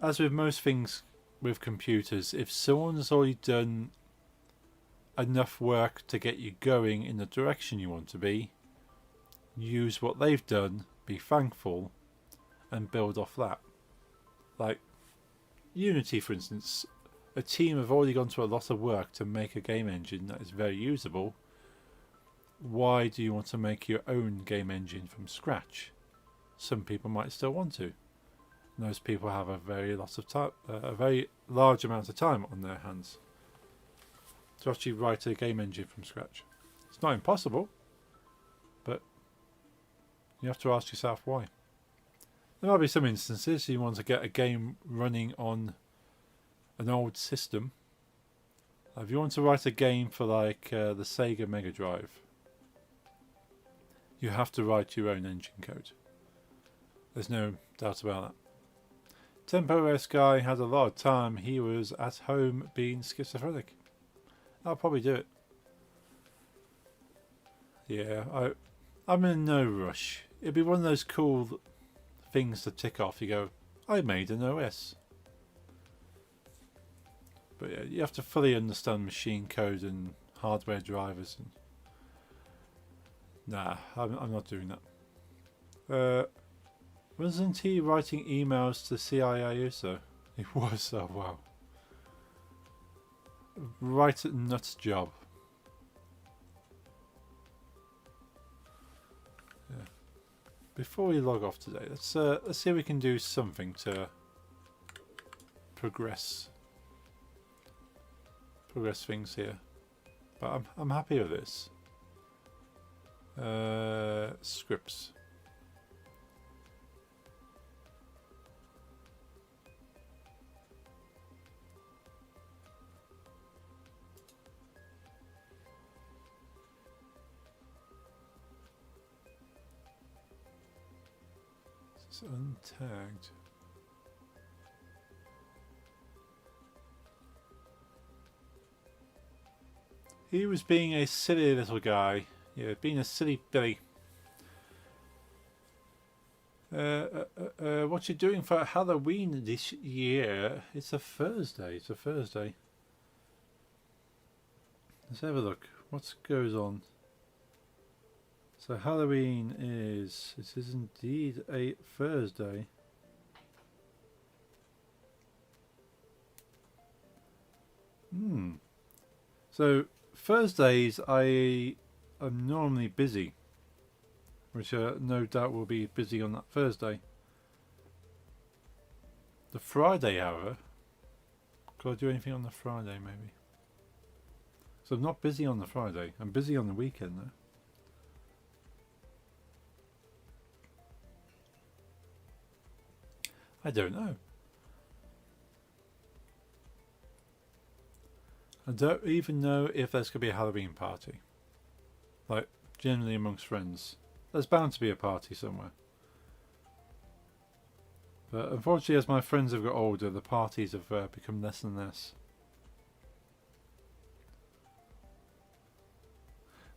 as with most things with computers, if someone's already done enough work to get you going in the direction you want to be, use what they've done, be thankful, and build off that. Like Unity, for instance, a team have already gone to a lot of work to make a game engine that is very usable. Why do you want to make your own game engine from scratch? Some people might still want to. And those people have a very large amount of time on their hands to actually write a game engine from scratch. It's not impossible, but you have to ask yourself why. There might be some instances you want to get a game running on an old system. If you want to write a game for like the Sega Mega Drive, you have to write your own engine code. There's no doubt about that. TempoOS guy had a lot of time. He was at home being schizophrenic. I'll probably do it. Yeah, I'm in no rush. It'd be one of those cool things to tick off. You go, I made an OS. But yeah, you have to fully understand machine code and hardware drivers. And nah, I'm not doing that. Wasn't he writing emails to CIA also? He was. Oh wow. Right at nuts job. Yeah. Before we log off today, let's see if we can do something to progress things here. But I'm happy with this. Scripts. It's untagged. He was being a silly little guy. Yeah, being a silly Billy. What you doing for Halloween this year? It's a Thursday. Let's have a look. What goes on? So Halloween is... This is indeed a Thursday. So Thursdays I am normally busy, which no doubt will be busy on that Thursday. The Friday, however, could I do anything on the Friday maybe? So I'm not busy on the Friday. I'm busy on the weekend though. I don't know. I don't even know if there's going to be a Halloween party. Like, generally amongst friends. There's bound to be a party somewhere. But unfortunately, as my friends have got older, the parties have become less and less.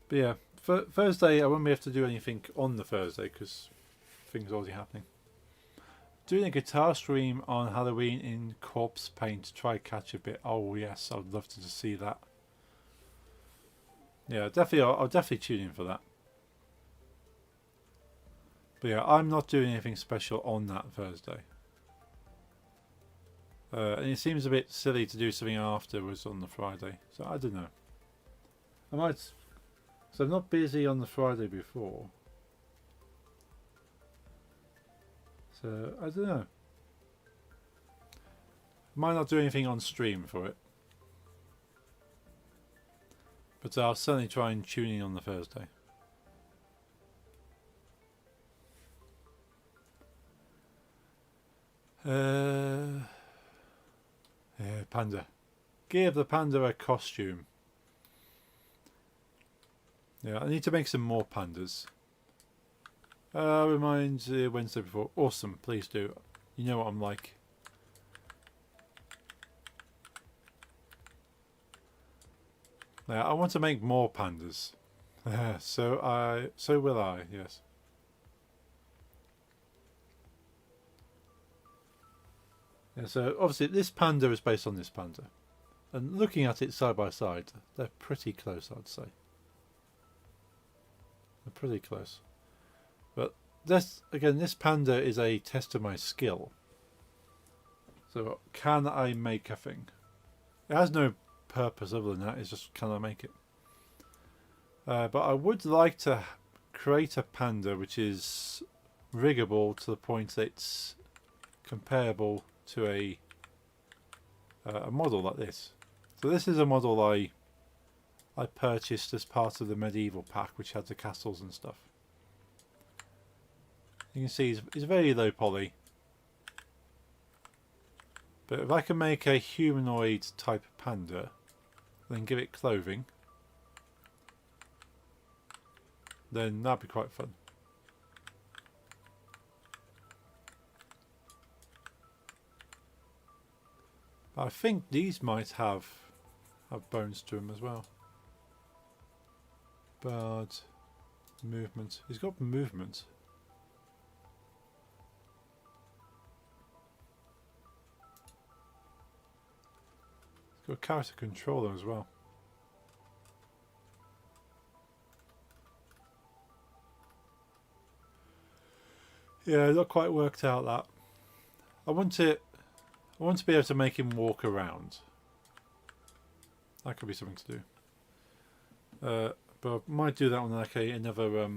But yeah, Thursday I won't be able to do anything on the Thursday because things are already happening. Doing a guitar stream on Halloween in corpse paint to try catch a bit. Oh yes, I'd love to see that. Yeah, definitely. I'll definitely tune in for that. But yeah, I'm not doing anything special on that Thursday. And it seems a bit silly to do something afterwards on the Friday. So I don't know. I might. So I'm not busy on the Friday before. So I don't know. Might not do anything on stream for it, but I'll certainly try and tune in on the Thursday. Yeah, panda. Give the panda a costume. Yeah, I need to make some more pandas. Reminds Wednesday before. Awesome, please do. You know what I'm like. Yeah, I want to make more pandas. So will I, yes. Yeah, so obviously this panda is based on this panda. And looking at it side by side, they're pretty close, I'd say. They're pretty close. But this panda is a test of my skill. So can I make a thing? It has no purpose other than that, it's just can I make it? But I would like to create a panda which is riggable to the point that it's comparable to a model like this. So this is a model I purchased as part of the medieval pack, which had the castles and stuff. You can see it's very low poly. But if I can make a humanoid type panda, then give it clothing, then that'd be quite fun. I think these might have bones to them as well. But movement. He's got movement. He's got a character controller as well. Yeah, not quite worked out that. I want to be able to make him walk around. That could be something to do. But I might do that on like another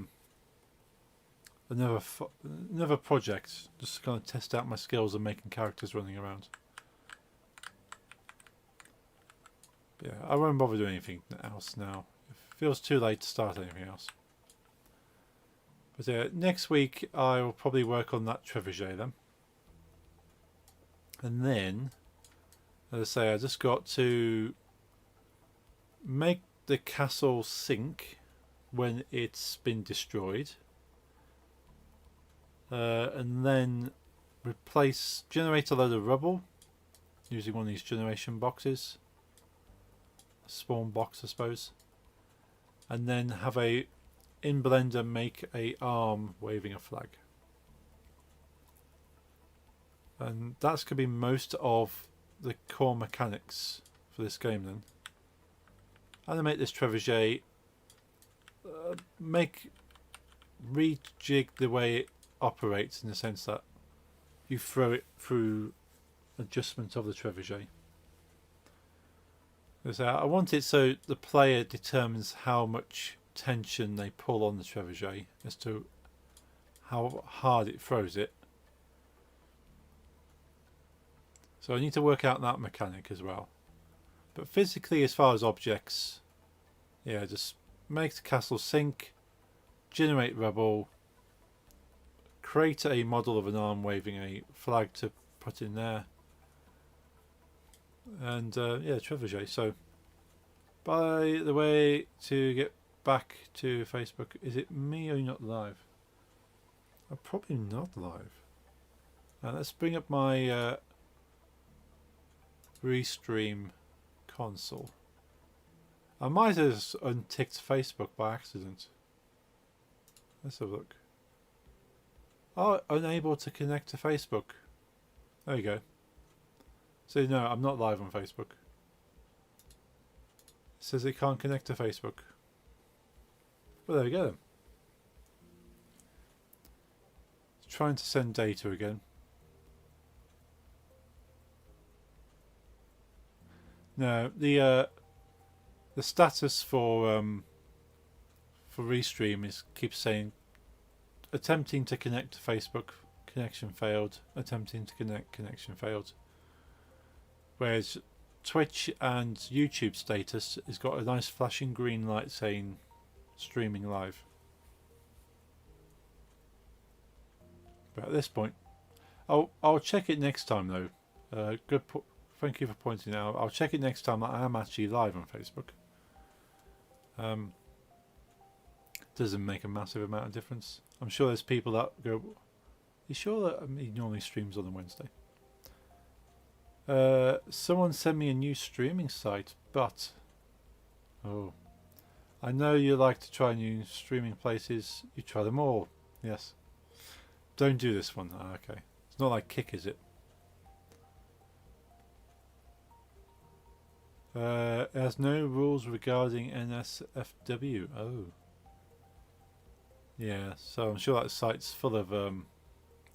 project, just to kind of test out my skills of making characters running around. But yeah, I won't bother doing anything else now. It feels too late to start anything else. But yeah, next week I will probably work on that trebuchet then. And then, as I say, I just got to make the castle sink when it's been destroyed. And then generate a load of rubble using one of these generation boxes. A spawn box, I suppose. And then have in Blender make a arm waving a flag. And that's going to be most of the core mechanics for this game then. Animate this trebuchet, rejig the way it operates in the sense that you throw it through adjustment of the trebuchet. I want it so the player determines how much tension they pull on the trebuchet as to how hard it throws it. So I need to work out that mechanic as well. But physically, as far as objects, yeah, just make the castle sink, generate rubble, create a model of an arm waving a flag to put in there, and yeah, trebuchet. So, by the way, to get back to Facebook, is it me or not live? I'm probably not live. Let's bring up my Restream console. I might have unticked Facebook by accident. Let's have a look. Oh, unable to connect to Facebook. There you go. So no, I'm not live on Facebook. It says it can't connect to Facebook. Well, there we go then. It's trying to send data again. No, the status for Restream keeps saying attempting to connect to Facebook, connection failed. Attempting to connect, connection failed. Whereas Twitch and YouTube status has got a nice flashing green light saying streaming live. But at this point, I'll check it next time though. Thank you for pointing out. I'll check it next time that I am actually live on Facebook. Doesn't make a massive amount of difference. I'm sure there's people that go, you sure that he normally streams on a Wednesday? Someone sent me a new streaming site, but I know you like to try new streaming places. You try them all. Yes. Don't do this one. Okay. It's not like Kick, is it? It has no rules regarding NSFW. Oh. Yeah, so I'm sure that site's full of to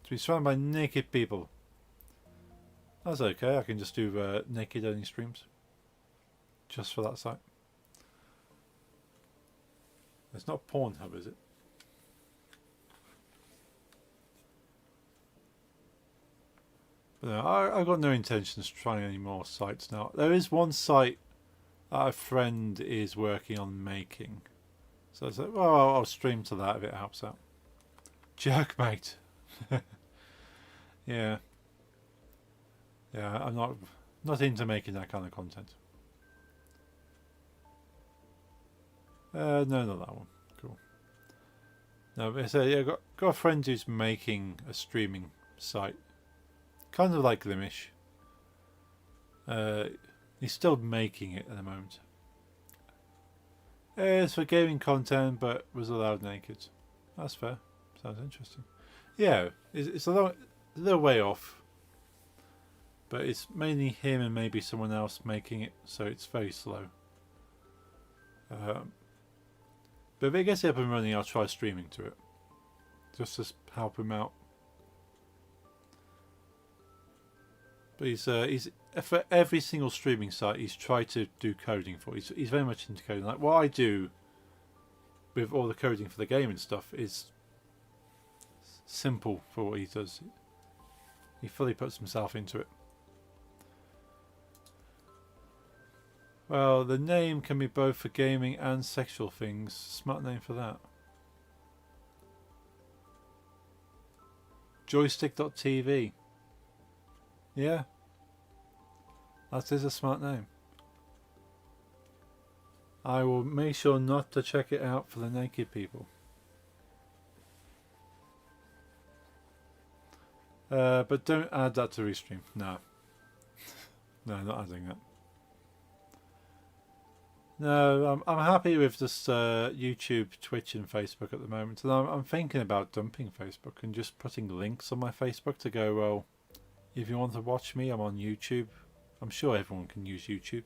be surrounded by naked people. That's okay, I can just do naked only streams. Just for that site. It's not Pornhub, is it? But no, I've got no intentions of trying any more sites now. There is one site that a friend is working on making. So I said, well, I'll stream to that if it helps out. Jerkmate. Yeah. Yeah, I'm not into making that kind of content. No, not that one. Cool. No, but I said, yeah, got a friend who's making a streaming site. Kind of like Glimish. He's still making it at the moment. It's for gaming content, but was allowed naked. That's fair. Sounds interesting. Yeah, it's a little way off. But it's mainly him and maybe someone else making it, so it's very slow. But if it gets up and running, I'll try streaming to it. Just to help him out. But he's for every single streaming site he's tried to do coding for. He's very much into coding. Like what I do with all the coding for the game and stuff is simple for what he does. He fully puts himself into it. Well, the name can be both for gaming and sexual things. Smart name for that. Joystick.tv. Yeah. That is a smart name. I will make sure not to check it out for the naked people. But don't add that to Restream. No. No, not adding that. No, I'm happy with just YouTube, Twitch and Facebook at the moment. And I'm thinking about dumping Facebook and just putting links on my Facebook to go, well, if you want to watch me, I'm on YouTube. I'm sure everyone can use YouTube.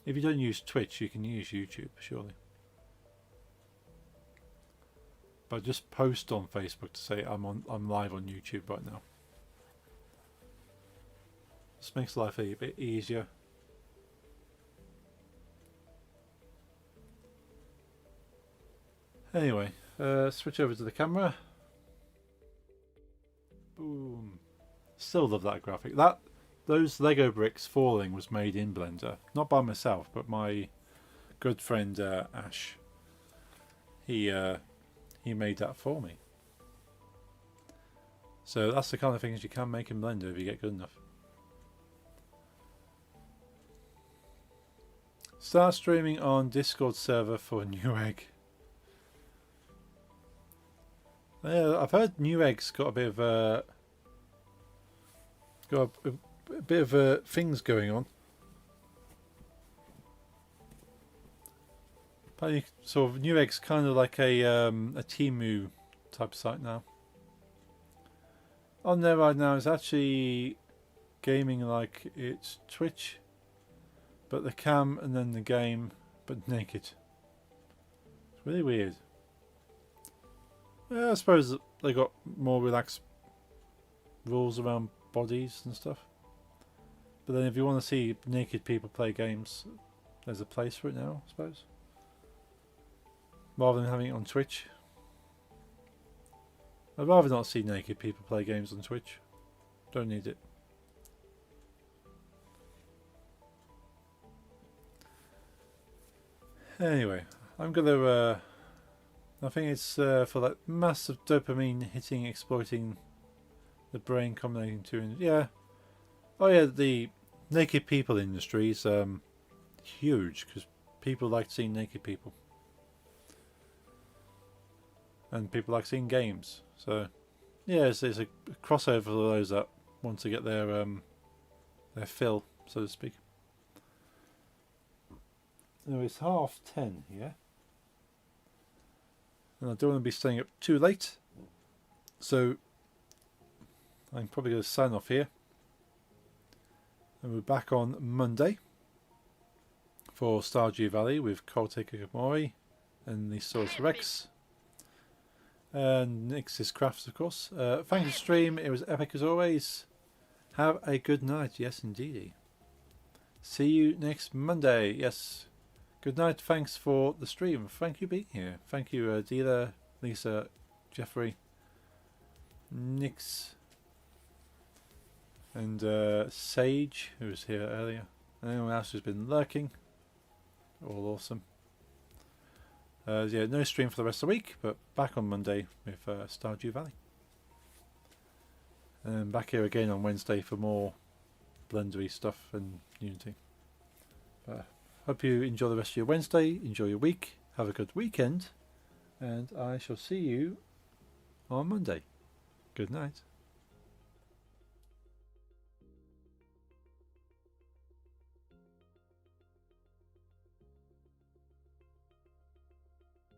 If you don't use Twitch, you can use YouTube, surely. But just post on Facebook to say I'm live on YouTube right now. This makes life a bit easier. Anyway, switch over to the camera. Boom. Still love that graphic. Those Lego bricks falling was made in Blender. Not by myself, but my good friend Ash. He made that for me. So that's the kind of things you can make in Blender if you get good enough. Start streaming on Discord server for Newegg. Yeah, I've heard Newegg's got a bit of things going on. Apparently, sort of Newegg's kind of like a Temu type site now. On there right now is actually gaming like it's Twitch, but the cam and then the game, but naked. It's really weird. Yeah, I suppose they got more relaxed rules around bodies and stuff. But then if you want to see naked people play games, there's a place for it now, I suppose. Rather than having it on Twitch. I'd rather not see naked people play games on Twitch. Don't need it. Anyway, I'm gonna. I think it's for that massive dopamine hitting, exploiting the brain, combinating two. Yeah. Oh yeah, the naked people industry is huge because people like seeing naked people, and people like seeing games. So yeah, it's a crossover for those that want to get their fill, so to speak. So it's 10:30 here, and I don't want to be staying up too late, so I'm probably going to sign off here. And we're back on Monday for Stardew Valley with Kote Kakamori and the Source Rex. And Nix's Crafts, of course. Thank you, stream. It was epic as always. Have a good night. Yes, indeedy. See you next Monday. Yes. Good night. Thanks for the stream. Thank you being here. Thank you, Dealer, Lisa, Jeffrey, Nix, and Sage, who was here earlier. And anyone else who's been lurking. All awesome. Yeah, no stream for the rest of the week, but back on Monday with Stardew Valley. And back here again on Wednesday for more blendery stuff and Unity. Hope you enjoy the rest of your Wednesday, enjoy your week, have a good weekend, and I shall see you on Monday. Good night.